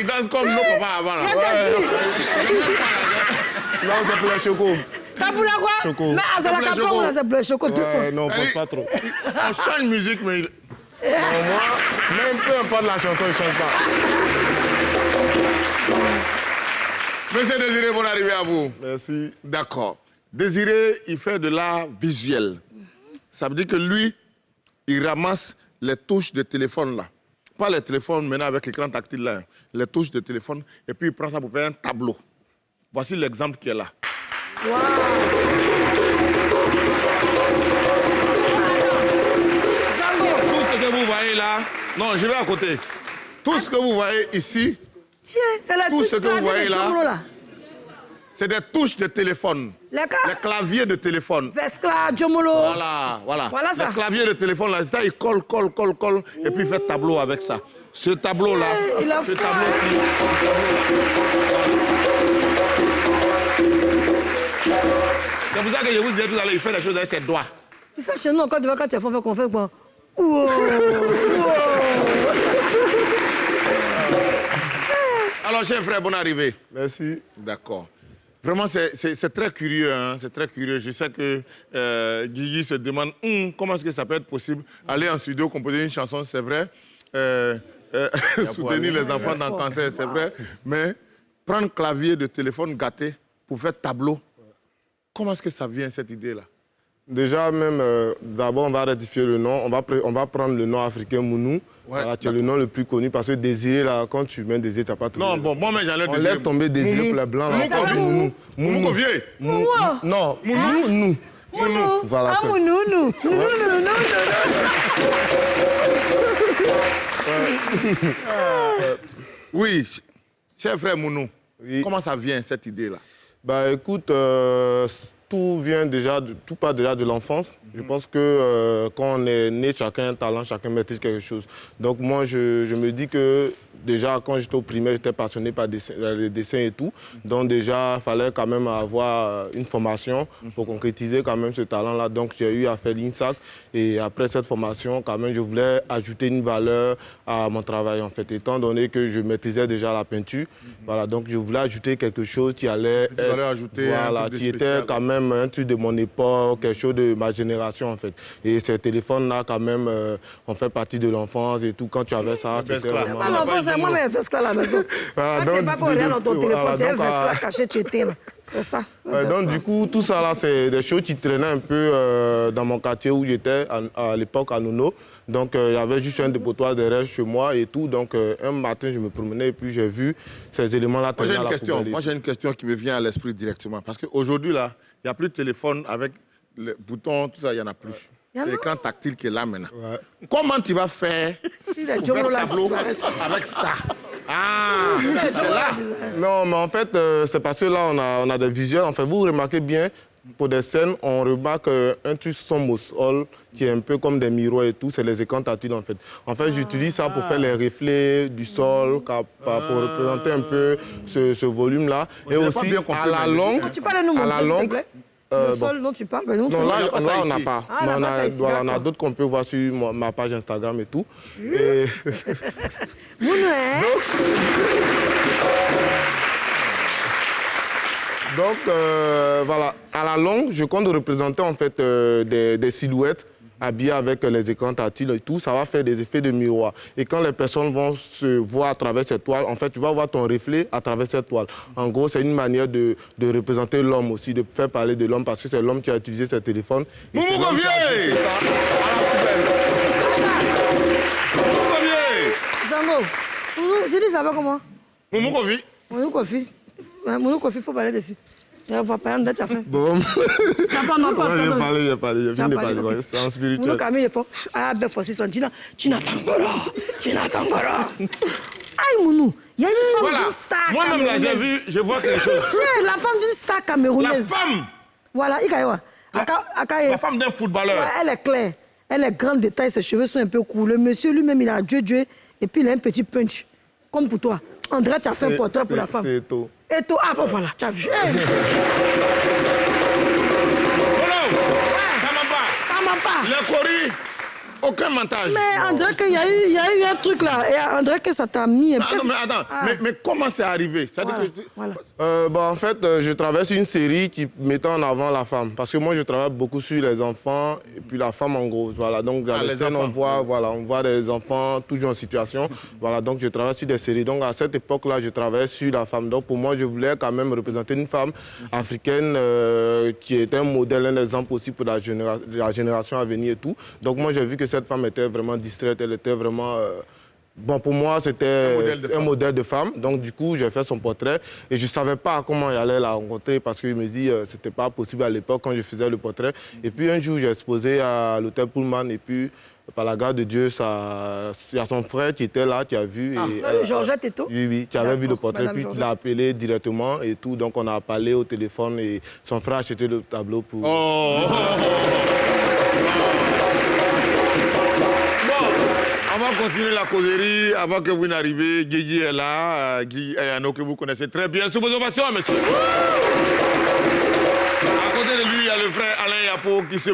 Il danse comme nos papas avant là. Non, c'est pour le choco. Ça pour la quoi? Choco. Mais Azala Capon, là, c'est pour le choco, tout ça. Non, on pense pas trop. On change musique, mais il... Moi, même peu importe la chanson, il ne change pas. Monsieur Désiré, bonne arrivée à vous. Merci. D'accord. Désiré, il fait de l'art visuel. Ça veut dire que lui, il ramasse les touches de téléphone là. Pas les téléphones maintenant avec écran tactile là. Les touches de téléphone. Et puis il prend ça pour faire un tableau. Voici l'exemple qui est là. Wow. Tout ce que vous voyez là... Non, je vais à côté. Tout ce que vous voyez ici... Tiens, c'est la tout ce que vous voyez là. C'est des touches de téléphone. Les claviers de téléphone. Vescla, Jomolo. Voilà. Voilà ça. Les claviers de téléphone, là, ça, il colle, et puis il fait tableau avec ça. Ce tableau-là, il a ce fait. tableau-ci. C'est pour ça que je vous disais tout à l'heure, il fait les choses avec ses doigts. C'est ça, chez nous, quand tu vas, quand tu as fait qu'on fait quoi? Wow. Alors, cher frère, bonne arrivée. Merci. D'accord. Vraiment, c'est très curieux, hein? C'est très curieux. Je sais que Guigui se demande comment est-ce que ça peut être possible. Aller en studio, composer une chanson, c'est vrai. Soutenir les enfants dans le cancer, c'est vrai. Mais prendre clavier de téléphone gâté pour faire tableau, comment est-ce que ça vient, cette idée-là? Déjà, même, d'abord, on va rectifier le nom. On va prendre le nom africain Mounou. Ouais, voilà, tu es le nom le plus connu parce que Désiré, là, quand tu mets Désiré, tu n'as pas tout. Non, bon, moi, mais j'allais on laisse tomber Désiré pour les blancs. Mais ça va Mounou. Mounou Convier. Non, Mounou. Voilà. Ah, Mounou. Oui, cher frère Mounou, oui. Comment ça vient, cette idée-là? Bah, écoute, tout part déjà de l'enfance. Je pense que quand on est né, chacun a un talent, chacun maîtrise quelque chose. Donc moi, je me dis que déjà, quand j'étais au primaire, j'étais passionné par les dessins et tout. Donc déjà, il fallait quand même avoir une formation pour concrétiser quand même ce talent-là. Donc j'ai eu à faire l'INSAC. Et après cette formation, quand même, je voulais ajouter une valeur à mon travail, en fait. Étant donné que je maîtrisais déjà la peinture, voilà, donc je voulais ajouter quelque chose qui allait être, qui était quand même un truc de mon époque, quelque chose de ma génération, en fait. Et ces téléphones-là, quand même, ont fait partie de l'enfance et tout. Quand tu avais ça, c'était vraiment... Moi, mais Vescla à la maison. Voilà, quand tu n'es pas qu'on regarde dans ton téléphone, tu as Vescla caché, tu étais là. C'est ça. Donc, du coup, tout ça, là, c'est des choses qui traînaient un peu dans mon quartier où j'étais à l'époque, à Nono. Donc, il y avait juste un dépotoir derrière chez moi et tout. Donc, un matin, je me promenais et puis j'ai vu ces éléments-là traîner à la poubelle. Moi, j'ai une question qui me vient à l'esprit directement. Parce qu'aujourd'hui, là, il n'y a plus de téléphone avec les boutons, tout ça, il n'y en a plus. C'est l'écran tactile qui est là maintenant. Ouais. Comment tu vas faire pour faire tableau avec ça? Ah, c'est là. Non, mais en fait, c'est parce que là, on a des visuels. En fait, vous remarquez bien, pour des scènes, on remarque un truc sombre au sol qui est un peu comme des miroirs et tout. C'est les écrans tactiles, en fait. En fait, j'utilise ça pour faire les reflets du sol, pour représenter un peu ce volume-là. Et aussi, à la longue... Tu parles de nous, à la longue, le sol dont tu parles, par exemple. Non, là, on n'a pas. On a d'autres qu'on peut voir sur ma page Instagram et tout. Et... Donc, voilà, à la longue, je compte représenter en fait des silhouettes habillé avec les écrans tactiles et tout, ça va faire des effets de miroir. Et quand les personnes vont se voir à travers cette toile, en fait, tu vas voir ton reflet à travers cette toile. En gros, c'est une manière de représenter l'homme aussi, de faire parler de l'homme, parce que c'est l'homme qui a utilisé ce téléphone. Vous me confiez ça à la poubelle. Vous me confiez. Zango, tu dis ça va comment? Vous me confiez. Mon coffee. Mon coffee, il faut parler dessus. On va parler de ta fin. Bon. Ça va, non, pas je vais parler, je viens de parler. C'est en spirituel. Mon Camille, il faut. Ah, ben, faut 600. Tu n'attends pas là. Tu n'attends pas là. Aïe, Mounou, il y a une femme Voilà. d'une star. Moi-même, là, j'ai vu, je vois quelque chose. C'est la femme d'une star camerounaise. La femme. Voilà, Ikaïwa. La femme d'un footballeur. Ouais, elle est claire. Elle est grande de taille, ses cheveux sont un peu courts. Le monsieur lui-même, il a Dieu, et puis il a un petit punch. Comme pour toi. André, tu as fait un portrait pour la femme. C'est tout. Et toi, ah bon, voilà, tu as vu. Ça m'a pas. Les coris, aucun montage. Mais on dirait qu'il y a eu un truc là. Et on dirait que ça t'a mis un peu. Non, mais attends, mais comment c'est arrivé? Voilà. En fait, je traverse une série qui mettait en avant la femme. Parce que moi, je travaille beaucoup sur les enfants et puis la femme en gros. Voilà, donc dans les scènes, on voit des enfants toujours en situation. Voilà, donc je travaille sur des séries. Donc à cette époque-là, je travaillais sur la femme. Donc pour moi, je voulais quand même représenter une femme africaine qui était un modèle, un exemple aussi pour la génération à venir et tout. Donc moi, j'ai vu que cette femme était vraiment distraite, elle était vraiment... Bon, pour moi, c'était un modèle de femme. Donc, du coup, j'ai fait son portrait. Et je ne savais pas comment j'allais la rencontrer parce que je me dis que ce n'était pas possible à l'époque quand je faisais le portrait. Et puis, un jour, j'ai exposé à l'hôtel Pullman. Et puis, par la grâce de Dieu, il y a son frère qui était là, qui a vu. Georgette et tout? Oui, qui avait vu le portrait. Puis, il l'a appelé directement et tout. Donc, on a parlé au téléphone et son frère a acheté le tableau pour... On va continuer la causerie avant que vous n'arriviez. Guigui est là, Guy Ayano que vous connaissez très bien. Sous vos ovations, monsieur. À côté de lui, il y a le frère Alain Yapo qui se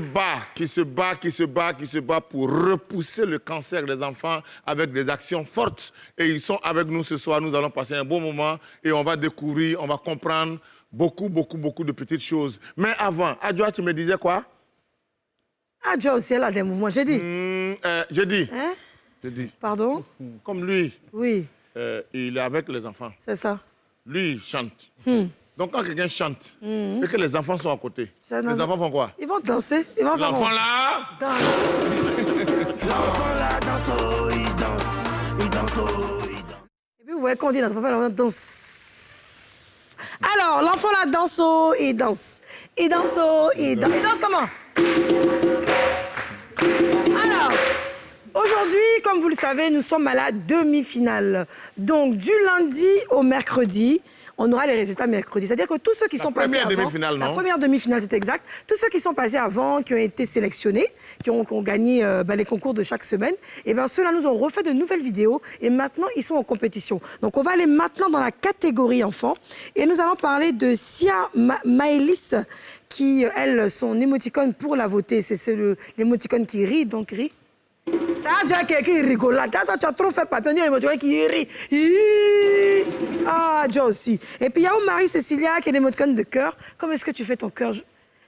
bat pour repousser le cancer des enfants avec des actions fortes. Et ils sont avec nous ce soir. Nous allons passer un bon moment et on va découvrir, on va comprendre beaucoup de petites choses. Mais avant, Adjoa, tu me disais quoi? Adjoa aussi, elle a des mouvements, j'ai dit. J'ai dit. Hein? J'ai dit. Pardon? Comme lui, oui. Il est avec les enfants. C'est ça. Lui, il chante. Donc quand quelqu'un chante et que les enfants sont à côté, les enfants font quoi? Ils vont danser. Ils vont L'enfant là danse. L'enfant là danse, il danse. Et puis vous voyez qu'on dit notre enfant là danse. Alors, l'enfant là danse, il danse. Il danse, il danse. Il danse comment? Alors, aujourd'hui, comme vous le savez, nous sommes à la demi-finale. Donc, du lundi au mercredi, on aura les résultats mercredi. C'est-à-dire que tous ceux qui sont passés avant... La première demi-finale, c'est exact. Tous ceux qui sont passés avant, qui ont été sélectionnés, qui ont gagné les concours de chaque semaine, et bien ceux-là nous ont refait de nouvelles vidéos et maintenant, ils sont en compétition. Donc, on va aller maintenant dans la catégorie enfants et nous allons parler de Sia Maëlys qui, elle, son émoticône pour la voter, c'est l'émoticône qui rit, donc rit. Ça a déjà quelqu'un qui rigole. Toi, tu as trop fait papier, l'émoticône qui rit. Ah, Dieu aussi. Et puis, il y a Marie-Cécilia qui est l'émoticône de cœur. Comment est-ce que tu fais ton cœur?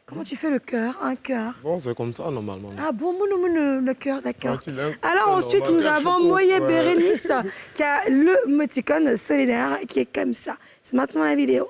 Comment tu fais le cœur? Un cœur? Bon, c'est comme ça, normalement. Ah bon, le cœur, d'accord. Alors, ensuite, nous avons Moye Bérénice qui a l'émoticône solidaire qui est comme ça. C'est maintenant la vidéo.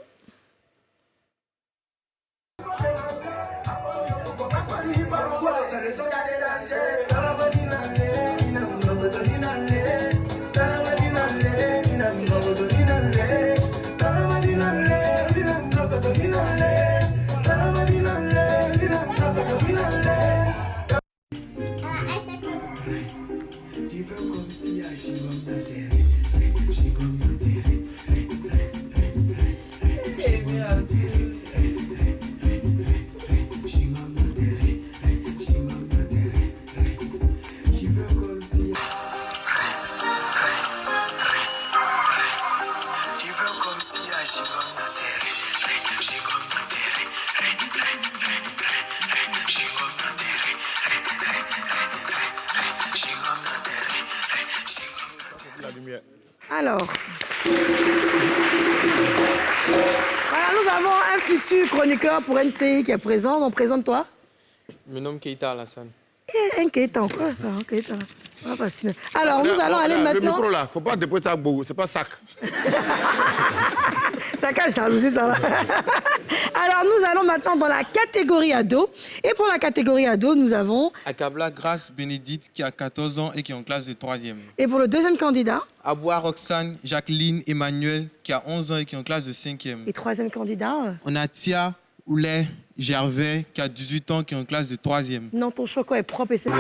Alors, voilà, nous avons un futur chroniqueur pour NCI qui est présent. Donc, présente-toi. Je me nomme Keita Alassane. Inquiétant, quoi. Inquiétant. Alors, nous allons aller maintenant... Le micro, là, faut pas déposer ça beaucoup, c'est pas sac. Ça cache jalousie, ça va. Alors, nous allons maintenant dans la catégorie ado. Et pour la catégorie ado, nous avons... Akabla Grace Bénédicte, qui a 14 ans et qui est en classe de 3e. Et pour le deuxième candidat? Aboua Roxane Jacqueline Emmanuel, qui a 11 ans et qui est en classe de 5e. Et troisième candidat? On a Tia Oulet Gervais, qui a 18 ans, qui est en classe de 3e. Non, ton choco est propre et c'est...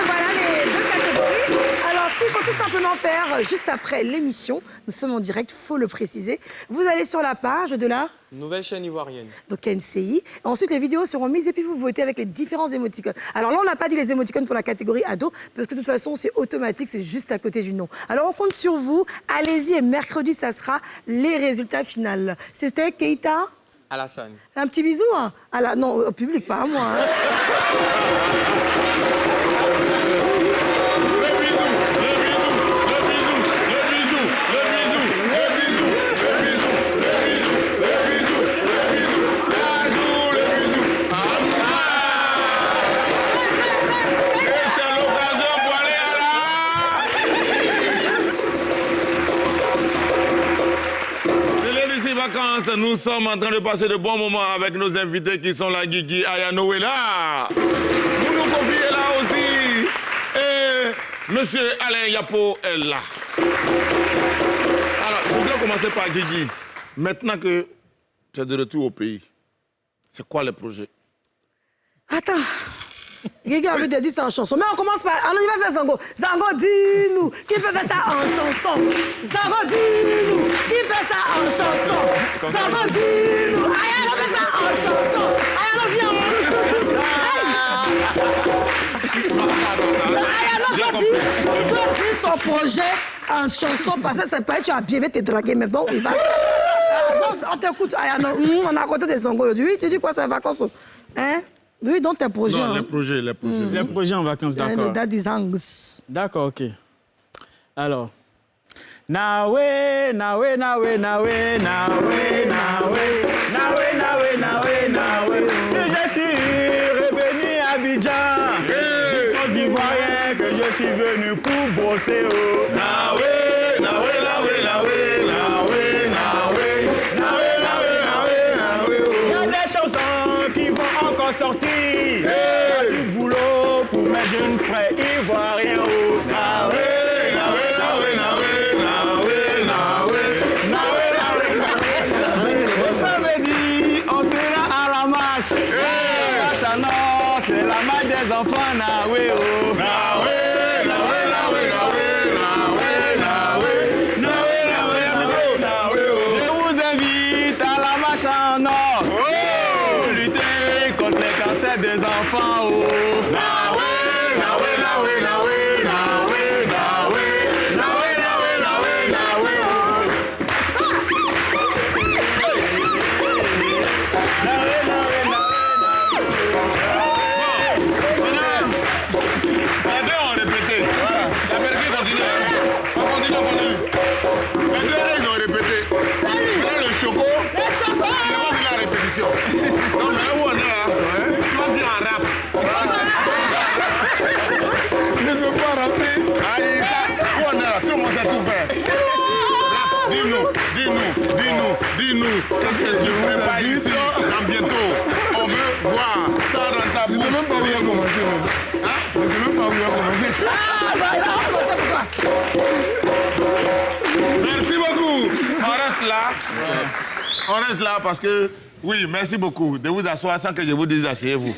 Voilà les deux catégories. Alors, ce qu'il faut tout simplement faire juste après l'émission, nous sommes en direct, faut le préciser. Vous allez sur la page de la... Nouvelle chaîne ivoirienne. Donc NCI. Ensuite, les vidéos seront mises et puis vous votez avec les différents émoticônes. Alors là, on n'a pas dit les émoticônes pour la catégorie ado, parce que de toute façon, c'est automatique, c'est juste à côté du nom. Alors, on compte sur vous. Allez-y et mercredi, ça sera les résultats finaux. C'était Keita Alassane. Un petit bisou, hein. Non, au public, pas à moi. Hein. Nous sommes en train de passer de bons moments avec nos invités qui sont là, Guigui, Ayano est là. Vous nous confiez là aussi. Et Monsieur Alain Yapo est là. Alors, je voudrais commencer par Guigui. Maintenant que tu es de retour au pays, c'est quoi les projets? Attends. Guigui a envie de dire ça en chanson. Mais on commence par... Alors, il va faire Zango. Zango, dis-nous, qui peut faire ça en chanson? Zango, dis-nous, qui fait ça en chanson? Zango, dis-nous. Ayano fait ça en chanson. Ayano, viens. Ayano il doit dire son projet en chanson parce que c'est pas tu as bien fait te draguer, mais bon, il va... On t'écoute, Ayano. On a raconté des Zango aujourd'hui. Tu dis quoi, c'est vacances? Hein? Oui, donc tes projets. Non, les projets. Les projets en vacances, d'accord. Le daddy Zangs. D'accord, ok. Alors. Nawe. Si je suis revenu à Abidjan, aux Ivoiriens que je suis venu pour bosser. Sorti du boulot pour mes jeunes frères ivoiriens. On sera à la marche. La marche à nord, c'est la marche des enfants. Nawe. Je vous invite à la marche en nord. Des enfants, Dis-nous, qu'est-ce que tu veux pas ici, dans bientôt? On veut voir ça dans ta bouche. Je ne sais même pas où il a commencé. Hein? Je ne sais même pas où il a commencé. Ah, bah là, on va savoir pourquoi. Merci beaucoup. On reste là parce que... Oui, merci beaucoup de vous asseoir sans que je vous dise asseyez-vous.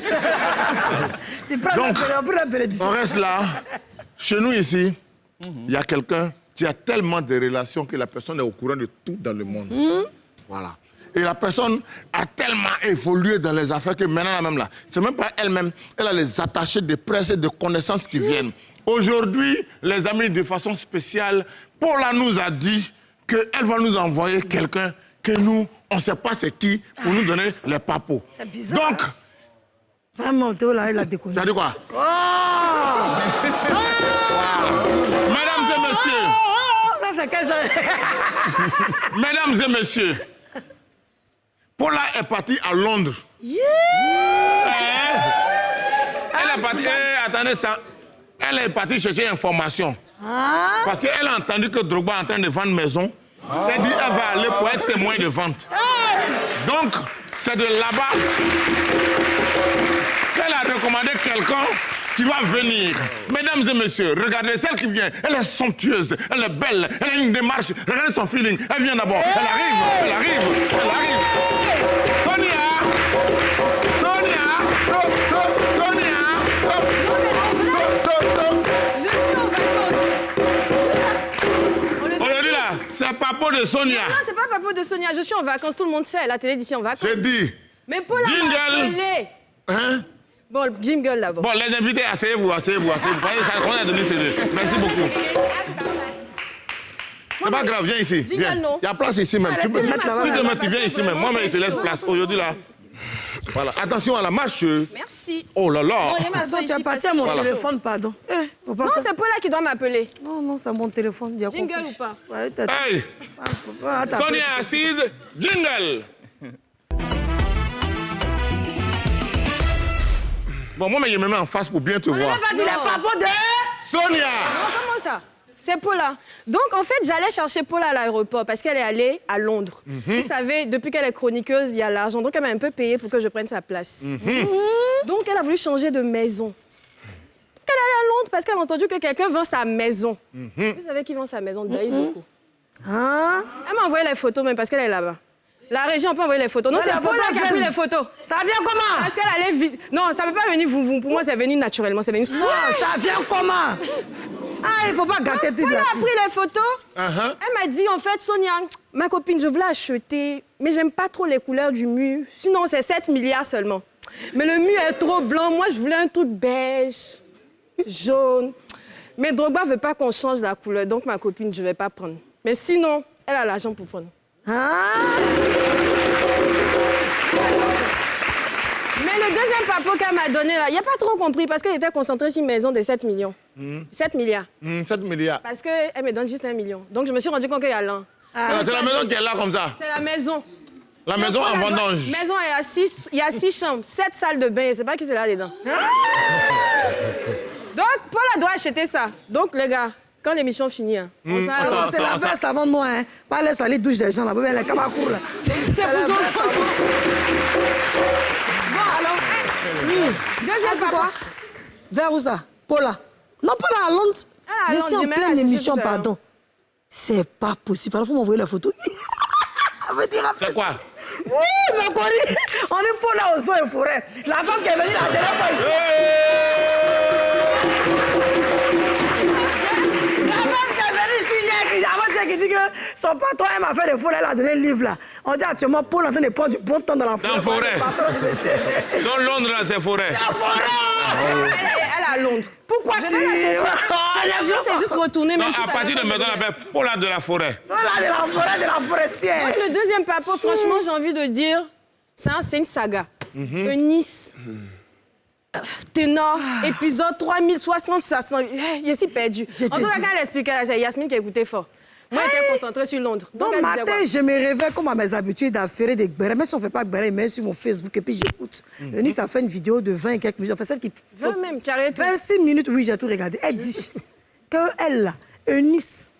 Donc, on reste là. Chez nous ici, il y a quelqu'un qui a tellement de relations que la personne est au courant de tout dans le monde. Voilà. Et la personne a tellement évolué dans les affaires que maintenant, là même là, c'est même pas elle-même. Elle a les attachés de presse et de connaissances qui viennent. Aujourd'hui, les amis, de façon spéciale, Paula nous a dit qu'elle va nous envoyer quelqu'un que nous, on ne sait pas c'est qui, pour nous donner les papos. C'est bizarre. Donc... Vraiment, Théola, elle a déconné. Tu as dit quoi? Oh Mesdames et messieurs. Ça, c'est quel genre? Mesdames et messieurs. Paula est partie à Londres. Yeah! Elle est partie... attendez ça. Elle est partie chercher information. Ah. Parce qu'elle a entendu que Drogba est en train de vendre maison. Elle dit qu'elle va aller pour être témoin de vente. Donc, c'est de là-bas qu'elle a recommandé quelqu'un qui va venir. Mesdames et messieurs, regardez celle qui vient. Elle est somptueuse, elle est belle, elle a une démarche. Regardez son feeling. Elle vient d'abord. Elle arrive, elle arrive, elle arrive. Sonia! Sonia! Sonia! Je suis en vacances. Aujourd'hui là, c'est Papo de Sonia. Non, c'est pas Papo de Sonia. Je suis en vacances. Tout le monde sait. La télé d'ici en vacances. J'ai dit. Mais Paula m'a appelé. Hein? Bon, jingle d'abord. Bon, les invités, asseyez-vous. On a donné ces deux. Merci beaucoup. C'est pas grave, viens ici. Viens. Il y a place ici même. Tu viens ici même. Moi, mais je te laisse place. Aujourd'hui là. Voilà. Attention à la marche. Merci. Oh là là. Tu as parti à mon téléphone, pardon. Non, c'est Paula qui doit m'appeler. Non, c'est mon téléphone. Jingle ou pas? Ouais, hey! Sonia assise, jingle. Bon, moi, mais je me mets en face pour bien te voir. On n'a pas dit la papo de... Sonia! Non, comment ça? C'est Paula. Donc, en fait, j'allais chercher Paula à l'aéroport parce qu'elle est allée à Londres. Vous savez, depuis qu'elle est chroniqueuse, il y a l'argent. Donc, elle m'a un peu payé pour que je prenne sa place. Donc, elle a voulu changer de maison. Donc, elle est allée à Londres parce qu'elle a entendu que quelqu'un vend sa maison. Vous savez qui vend sa maison? Daïzoko. Hein? Elle m'a envoyé les photos même parce qu'elle est là-bas. La région peut envoyer les photos. Non, c'est Paula qui a pris les photos. Ça vient comment? Parce qu'elle allait vite. Non, ça ne peut pas venir vous. Pour moi, c'est venu naturellement. C'est venu. Non, ça vient comment? Ah, il ne faut pas gâter tout. Paula a pris les photos. Elle m'a dit, en fait, Sonia, ma copine, je voulais acheter, mais j'aime pas trop les couleurs du mur. Sinon, c'est 7 milliards seulement. Mais le mur est trop blanc. Moi, je voulais un truc beige, jaune. Mais Drogba ne veut pas qu'on change la couleur. Donc, ma copine, je ne vais pas prendre. Mais sinon, elle a l'argent pour prendre. Mais le deuxième papo qu'elle m'a donné, là, il n'a pas trop compris parce qu'elle était concentrée sur une maison de 7 millions. 7 milliards. 7 milliards. Parce qu'elle me donne juste 1 million. Donc, je me suis rendu compte qu'il y a l'un. C'est la maison qui est là comme ça? C'est la maison. La maison en vendange. La maison, il y a 6 chambres, 7 salles de bain. Je ne sais pas qui c'est là dedans. Donc, Paula doit acheter ça. Donc, les gars, quand l'émission finit, on s'arrête. C'est la vraie savon noir, hein. Pas laisser aller douche des gens là-bas, les camacours là. C'est pour ça. Bon, alors, oui. Deuxième quoi? Vers où ça? Paula. Non, Paula à Londres. Ah, je suis en pleine émission, pardon. C'est pas possible. Alors, il faut m'envoyer la photo. C'est quoi? Oui, ma chérie. On est Paula aux eaux et forêts. La femme qui est venue la dernière fois ici. Qui dit que son patron m'a fait des forêts, elle a donné le livre là. On dit actuellement Paul est en train de prendre du bon temps dans la forêt. Dans la forêt. Dans Londres, là, c'est forêt. La forêt. Elle est à Londres. Pourquoi tu... L'avion s'est juste retourné. Non, à partir de maintenant, on appelle Paula de la forêt. Voilà, de la forêt, de la forestière. Donc, le deuxième papo, franchement, j'ai envie de dire, c'est une saga. Nice. Ténor, épisode 3060, je suis perdue. En tout cas, quand elle expliquait, c'est Yasmine qui écoutait fort. Moi, j'étais concentrée sur Londres. Donc, matin, je me réveille comme à mes habitudes d'affaire des gbérés. Même si on ne fait pas gbérés, mais sur mon Facebook et puis j'écoute. Nice a fait une vidéo de 20 et quelques minutes. Enfin, celle qui... 20 même, tu arrêtes. 26 minutes, oui, j'ai tout regardé. Elle dit qu'elle, là, Eunice,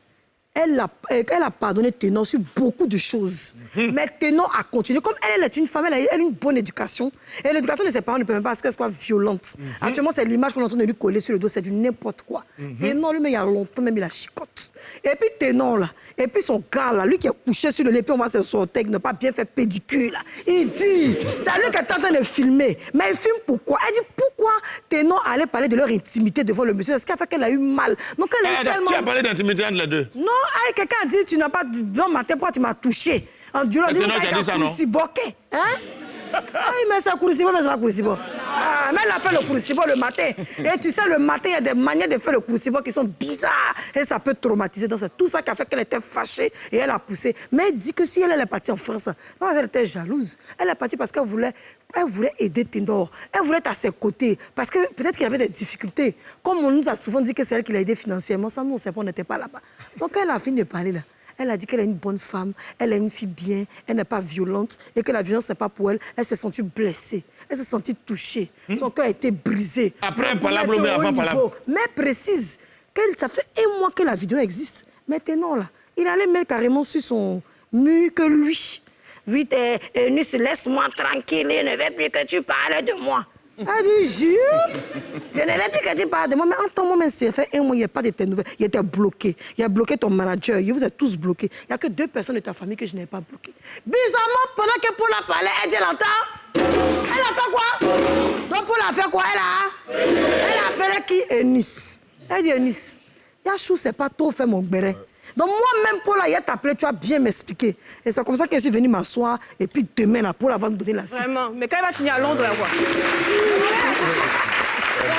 elle a pardonné Ténor sur beaucoup de choses. Mais Ténor a continué. Comme elle est une femme, elle a une bonne éducation. Et l'éducation de ses parents ne peut même pas qu'elle soit violente. Actuellement, c'est l'image qu'on est en train de lui coller sur le dos. C'est du n'importe quoi. Ténor, lui, mais il y a longtemps, même il a chicote. Et puis Ténor, là. Et puis son gars, là, lui qui est couché sur le lit, puis on va se sortir, qui n'a pas bien fait pédicure, là. Il dit, c'est lui qui est en train de filmer. Mais il filme pourquoi? Elle dit, pourquoi Ténor allait parler de leur intimité devant le monsieur? C'est ce qui a fait qu'elle a eu mal. Donc elle a eu tellement... Qui a parlé d'intimité entre les deux? Non, quelqu'un a dit, tu n'as pas... Bon matin, pourquoi tu m'as touché? En Djoula, C'est Ténor qui a dit ça, non? Hein? Ah, il met ça Kouroussibo, mais ça va Kouroussibo. Ah, mais elle a fait le Kouroussibo le matin. Et tu sais, le matin, il y a des manières de faire le Kouroussibo qui sont bizarres. Et ça peut traumatiser. Donc, c'est tout ça qui a fait qu'elle était fâchée et elle a poussé. Mais elle dit que si elle est partie en France, elle était jalouse. Elle est partie parce qu'elle voulait aider Ténor. Elle voulait être à ses côtés. Parce que peut-être qu'il avait des difficultés. Comme on nous a souvent dit que c'est elle qui l'a aidé financièrement, ça, nous, on sait pas, on n'était pas là-bas. Donc, elle a fini de parler là. Elle a dit qu'elle est une bonne femme, elle est une fille bien, elle n'est pas violente et que la violence n'est pas pour elle. Elle s'est sentie blessée, elle s'est sentie touchée, son cœur a été brisé. Après, palable, mais avant palable. Mais précise que ça fait 1 mois que la vidéo existe. Maintenant, là, il allait mettre carrément sur son mur que lui. Oui, Eunice, laisse-moi tranquille, je ne veux plus que tu parles de moi. Elle dit, jure, je ne veux plus que tu parles de moi, mais en ton moment, ça fait 1 mois, il n'y a pas de tes nouvelles. Il était bloqué. Il a bloqué ton manager. Vous êtes tous bloqués. Il n'y a que 2 personnes de ta famille que je n'ai pas bloquées. Bizarrement, pendant que Paula parlait, elle dit, elle entend. Elle entend quoi? Donc, Paula a fait quoi? Elle a appelé qui? Eunice. Elle dit, Eunice, Yachou, c'est pas trop fait mon béret. Donc moi-même, Paula, il a appelé, tu vas bien m'expliquer. Et c'est comme ça que je suis venue m'asseoir. Et puis demain, là, Paula va nous donner la suite. Vraiment. Mais quand elle va finir à Londres, quoi.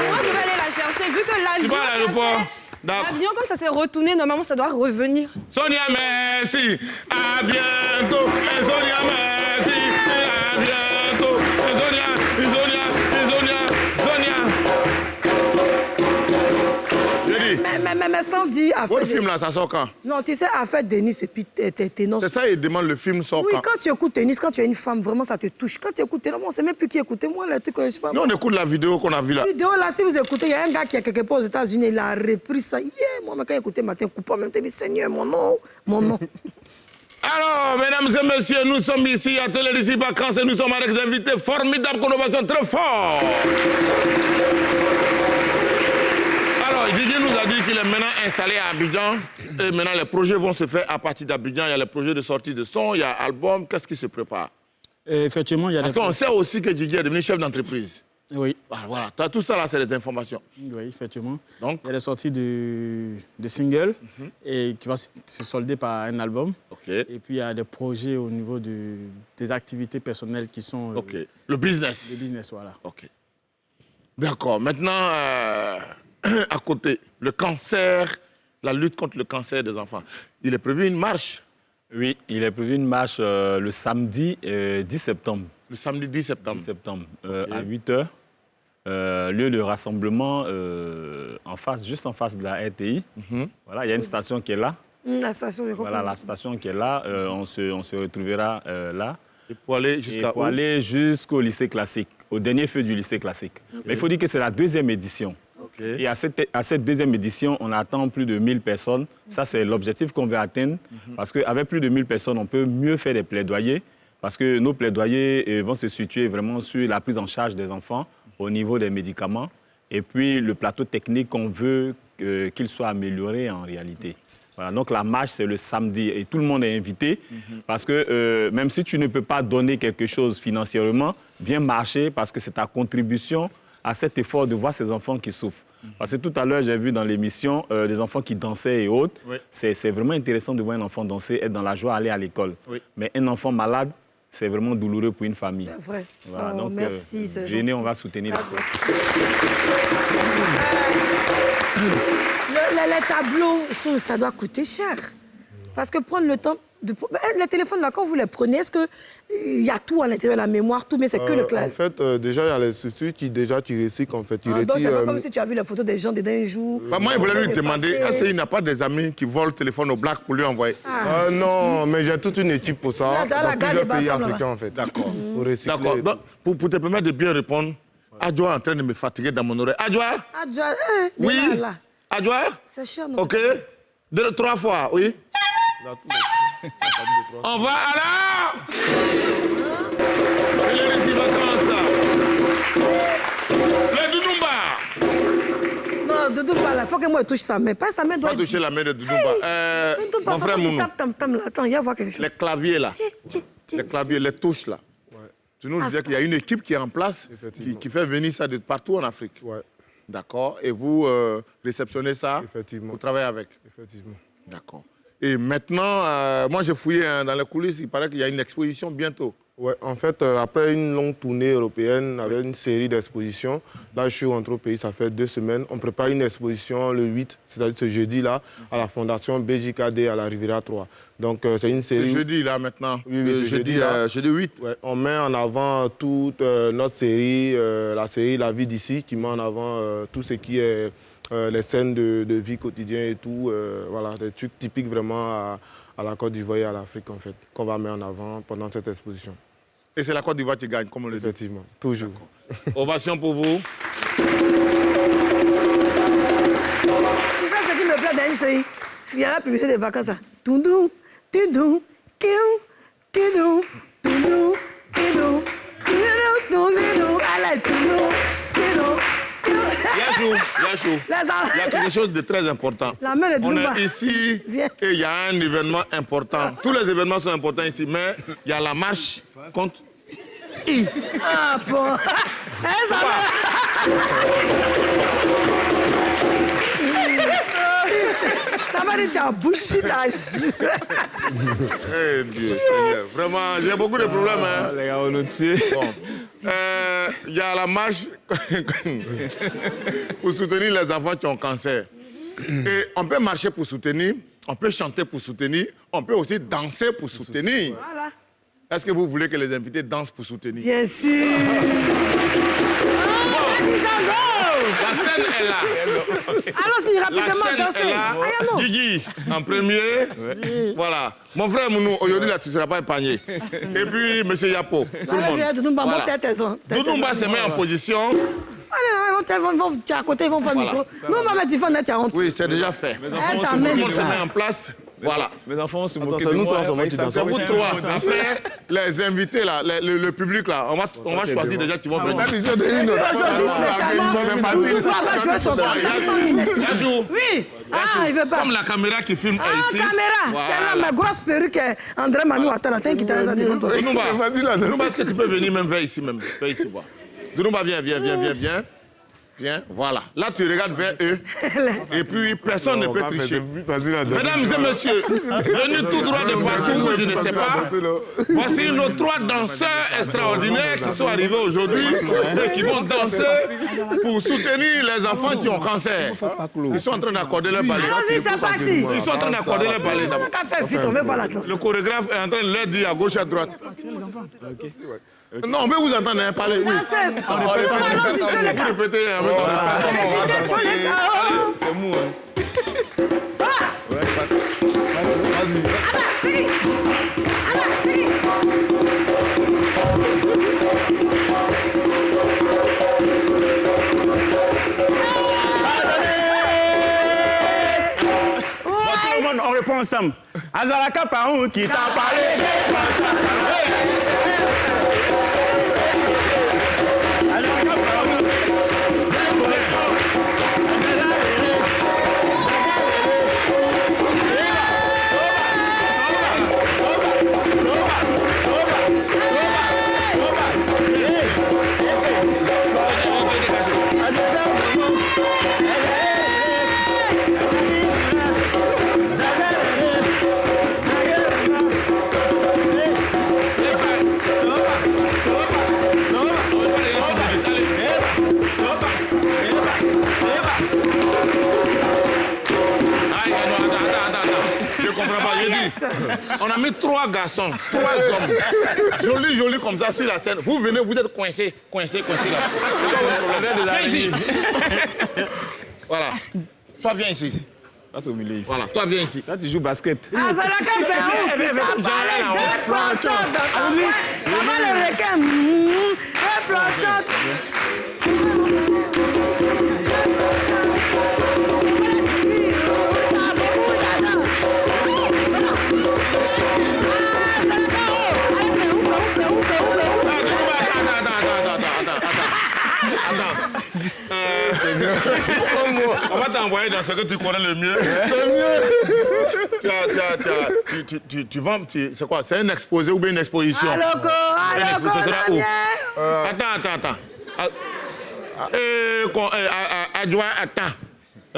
Moi, je vais aller la chercher. Vu que l'avion... Tu vas à l'aéroport? L'avion, comme ça s'est retourné, normalement, ça doit revenir. Sonia, merci. À bientôt. Et Sonia, merci. À bientôt. Et Sonia, Mais sans dire... Votre film là, ça sort quand? Non, tu sais, affaire Denis et puis Ténor. C'est ça, il demande le film sort quand? Oui, quand tu écoutes Denis, quand tu es une femme, vraiment, ça te touche. Quand tu écoutes Ténor, on ne sait même plus qui écouter. Moi, le truc, je sais pas. Nous, on écoute la vidéo qu'on a vue là. La vidéo là, si vous écoutez, il y a un gars qui est quelque part aux États-Unis, il a repris ça. Moi, quand j'ai écouté matin, coupable, même, dit Seigneur, mon nom. Alors, mesdames et messieurs, nous sommes ici à Télérécit Vacances et nous sommes avec des invités formidables, innovation très fort. Alors, Didier nous a dit qu'il est maintenant installé à Abidjan et maintenant les projets vont se faire à partir d'Abidjan. Il y a les projets de sortie de son, il y a album. Qu'est-ce qui se prépare? Effectivement, il y a Parce qu'on sait aussi que Didier est devenu chef d'entreprise. Oui. Voilà, tout ça là, c'est des informations. Oui, effectivement. Donc, il y a la sortie de singles et qui va se solder par un album. Okay. Et puis il y a des projets au niveau des activités personnelles qui sont... Le business. Le business, voilà. OK. D'accord. Maintenant, à côté, le cancer, la lutte contre le cancer des enfants. Il est prévu une marche? Oui, il est prévu une marche le samedi 10 septembre. Le samedi 10 septembre. 10 septembre, à 8h. Lieu de rassemblement juste en face de la RTI. Voilà, il y a une station qui est là. La station, voilà, la station qui est là. On se retrouvera là. Et pour aller jusqu'à pour aller jusqu'au lycée classique, au dernier feu du lycée classique. Mais il faut dire que c'est la 2e édition. Et à cette 2e édition, on attend plus de 1000 personnes. Ça, c'est l'objectif qu'on veut atteindre. Parce qu'avec plus de 1000 personnes, on peut mieux faire des plaidoyers. Parce que nos plaidoyers vont se situer vraiment sur la prise en charge des enfants au niveau des médicaments. Et puis, le plateau technique, on veut qu'il soit amélioré en réalité. Voilà, donc la marche, c'est le samedi et tout le monde est invité parce que même si tu ne peux pas donner quelque chose financièrement, viens marcher parce que c'est ta contribution à cet effort de voir ces enfants qui souffrent. Parce que tout à l'heure, j'ai vu dans l'émission des enfants qui dansaient et autres. Oui. C'est vraiment intéressant de voir un enfant danser, être dans la joie, aller à l'école. Oui. Mais un enfant malade, c'est vraiment douloureux pour une famille. C'est vrai. Voilà, oh, donc, merci, c'est venez, on va soutenir la cause. Les tableaux, ça doit coûter cher. Parce que prendre le temps... Les téléphones, là, quand vous les prenez, est-ce qu'il y a tout à l'intérieur de la mémoire, tout, mais c'est que le clavier? En fait, déjà, il y a les structures qui recyclent, en fait. Donc, c'est pas comme si tu as vu les photos des gens d'un jour. Bah, moi, il voulait lui demander, est-ce qu'il n'a pas des amis qui volent le téléphone au black pour lui envoyer? Non, mais j'ai toute une équipe pour ça. Dans plusieurs pays africains, en fait. D'accord. Pour recycler. D'accord. Pour te permettre de bien répondre, Adjoa est en train de me fatiguer dans mon oreille. Adjoa? Oui. Adjoa? C'est cher, non? OK. 2, 3 fois, oui. On va alors. Télérécit Vacances. Le Doudoumba. Non, Doudoumba, là, il faut que moi je touche sa main. Pas sa main doit... Pas toucher la main de Doudoumba. Mon frère Mounou. Attends, il y a voir quelque chose. Les claviers, là. Les claviers, les touches, là. Tu nous disais qu'il y a une équipe qui est en place, qui fait venir ça de partout en Afrique. Ouais. D'accord. Et vous réceptionnez ça? Effectivement. Vous travaillez avec? Effectivement. D'accord. Et maintenant, moi j'ai fouillé dans les coulisses, il paraît qu'il y a une exposition bientôt. Ouais, en fait, après une longue tournée européenne avec une série d'expositions, là je suis rentré au pays, ça fait 2 semaines. On prépare une exposition le 8, c'est-à-dire ce jeudi-là, à la Fondation BJKD à la Riviera 3. Donc c'est une série... C'est jeudi là maintenant, oui, jeudi 8. Ouais, on met en avant toute notre série, la série La vie d'ici, qui met en avant tout ce qui est les scènes de vie quotidienne et tout. Voilà, des trucs typiques vraiment à la Côte d'Ivoire et à l'Afrique en fait, qu'on va mettre en avant pendant cette exposition. Et c'est la Côte d'Ivoire qui gagne, comme on le dit. Effectivement, toujours. Ovation pour vous. Tout ça, ce qui me plaît dans NCI, il y a la publicité des vacances. Toundou, tidou, kiou, kidou, toundou, tidou, tidou, allez, toundou, tidou. Yachou, il y a quelque chose de très important. La main de On Drumba. est ici et il y a un événement important. Tous les événements sont importants ici, mais il y a la marche contre I. Ah bon. Ça va être un bullshit à jouer. Eh Dieu Seigneur, vraiment, j'ai beaucoup de problèmes. Hein. Les gars, on nous tue. Bon. Il y a la marche pour soutenir les enfants qui ont cancer. Et on peut marcher pour soutenir, on peut chanter pour soutenir, on peut aussi danser pour soutenir. Voilà. Est-ce que vous voulez que les invités dansent pour soutenir? Bien sûr. La scène est là. Allons-y, rapidement, La scène danser. est là. Guigui, en premier. Voilà. Mon frère Mounou, aujourd'hui, là, tu ne seras pas épargné. Et puis, M. Yapo, tout le monde. Doudumba, Voilà. Doudumba se met en position. Tu es à côté, ils vont faire le micro. Nous, on va mettre du fond, tu as honte. Oui, c'est déjà fait. Mes Tout enfants, le monde se met en place. Voilà. Mes enfants vont se moquer c'est de nous moi. trois, c'est moi qui danse. C'est vous trois. Après, les invités, là, le public, là, on va choisir déjà qui vont venir. Aujourd'hui, spécialement, Doudumba va jouer son rôle dans 100 minutes. Yachou. Oui. Ah, il veut pas. Comme la caméra qui filme Ah, est ici. caméra. Tiens là, ma grosse perruque, André Manu attend la tête qui t'a dit. Doudumba, est-ce que tu peux venir même vers ici, même? Vers ici, voilà. Doudumba, viens. Viens, voilà. Là, tu regardes vers eux. Et puis, personne ne peut tricher. Mesdames et messieurs, venus tout droit de partout, je ne sais pas. Voici nos 3 danseurs extraordinaires qui sont arrivés aujourd'hui et qui vont danser pour soutenir les enfants qui ont cancer. Ils sont en train d'accorder leur balai. Allons-y, c'est parti. Ils sont en train d'accorder leur balai. On va faire vite, on va voir la danse. Le chorégraphe est en train de leur dire à gauche et à droite. Non, on veut vous entendre hein, parler. Oui. Allons-y, tu les gars. Répétez un peu. C'est mou, hein. Ça va. Vas-y. Allons-y. Tout le monde, on répond ensemble. Azalaka Paon qui t'a parlé. On a mis 3 garçons, 3 hommes, jolis comme ça sur la scène. Vous venez, vous êtes coincés là. C'est pas votre problème. Viens ici. Voilà. Toi, viens ici. Passe au milieu ici. Voilà, toi, viens ici. Là, tu joues basket. Azalaka Paon qui t'a parlé des planchons dans ta main. Ça va le requin. Des planchons. On va t'envoyer dans ce que tu connais le mieux. Tu vends, c'est quoi? C'est un exposé ou bien une exposition? Allô, Ce sera où? Attends. Adjoint, attends.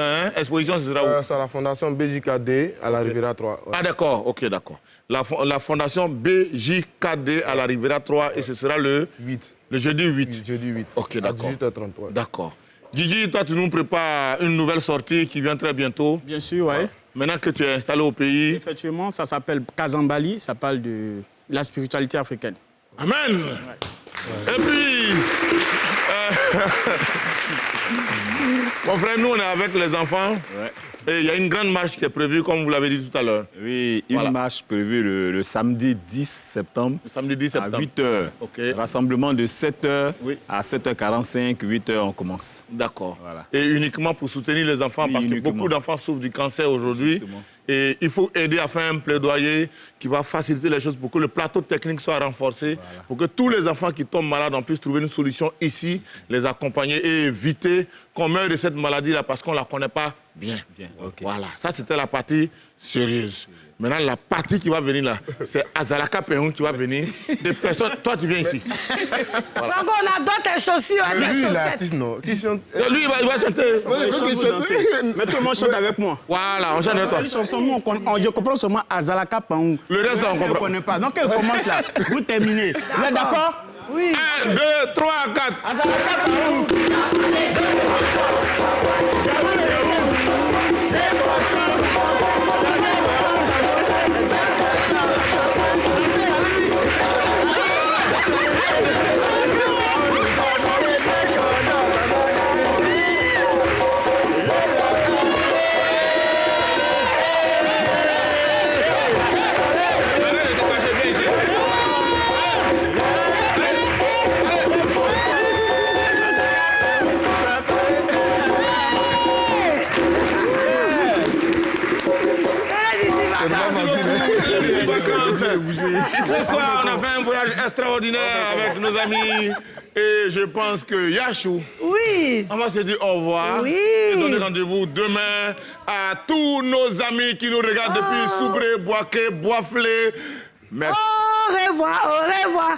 Hein? Exposition, ce sera où? C'est à la Fondation BJKD à la Riviera 3. Ouais. Ah d'accord, ok, d'accord. La Fondation BJKD à la Riviera 3 et ce sera le 8. Le jeudi 8. Oui, jeudi 8. Ok, d'accord. À 18h30. Ouais. D'accord. Guigui, toi, tu nous prépares une nouvelle sortie qui vient très bientôt. Bien sûr, oui. Maintenant que tu es installé au pays. Effectivement, ça s'appelle Kazambali, ça parle de la spiritualité africaine. Amen. Ouais. Et puis, mon frère, nous, on est avec les enfants. Ouais. Et il y a une grande marche qui est prévue, comme vous l'avez dit tout à l'heure. Oui, une marche prévue le samedi 10 septembre. Le samedi 10 septembre. À 8h. Okay. Rassemblement de 7h à 7h45, 8h, on commence. D'accord. Voilà. Et uniquement pour soutenir les enfants, parce que beaucoup d'enfants souffrent du cancer aujourd'hui. Et il faut aider à faire un plaidoyer qui va faciliter les choses pour que le plateau technique soit renforcé, pour que tous les enfants qui tombent malades, on puisse trouver une solution ici, les accompagner et éviter qu'on meure de cette maladie-là parce qu'on ne la connaît pas bien. Okay. Voilà, ça c'était la partie sérieuse. Maintenant, la partie qui va venir là, c'est Azalaka Pehoun qui va venir. Des personnes, toi tu viens ici. Voilà. Sango, on adore tes chaussures, tes chaussettes. L'artiste, non. Qui chante. Lui, il va chanter. Mais tout le monde chante avec moi. Voilà, on chante avec toi. Les chansons, nous, je comprends seulement Azalaka Pehoun. Le reste, on ne connaît pas. Donc, elle commence là. Vous terminez. Vous êtes d'accord? Oui. 1, 2, 3, 4. Azalaka Pehoun. Ce soir, on a fait un voyage extraordinaire avec nos amis. Et je pense que Yachou, oui, on va se dire au revoir. Oui. Et donner rendez-vous demain à tous nos amis qui nous regardent depuis Soubré, Boaké, Boisflé. Merci. Au revoir, au revoir.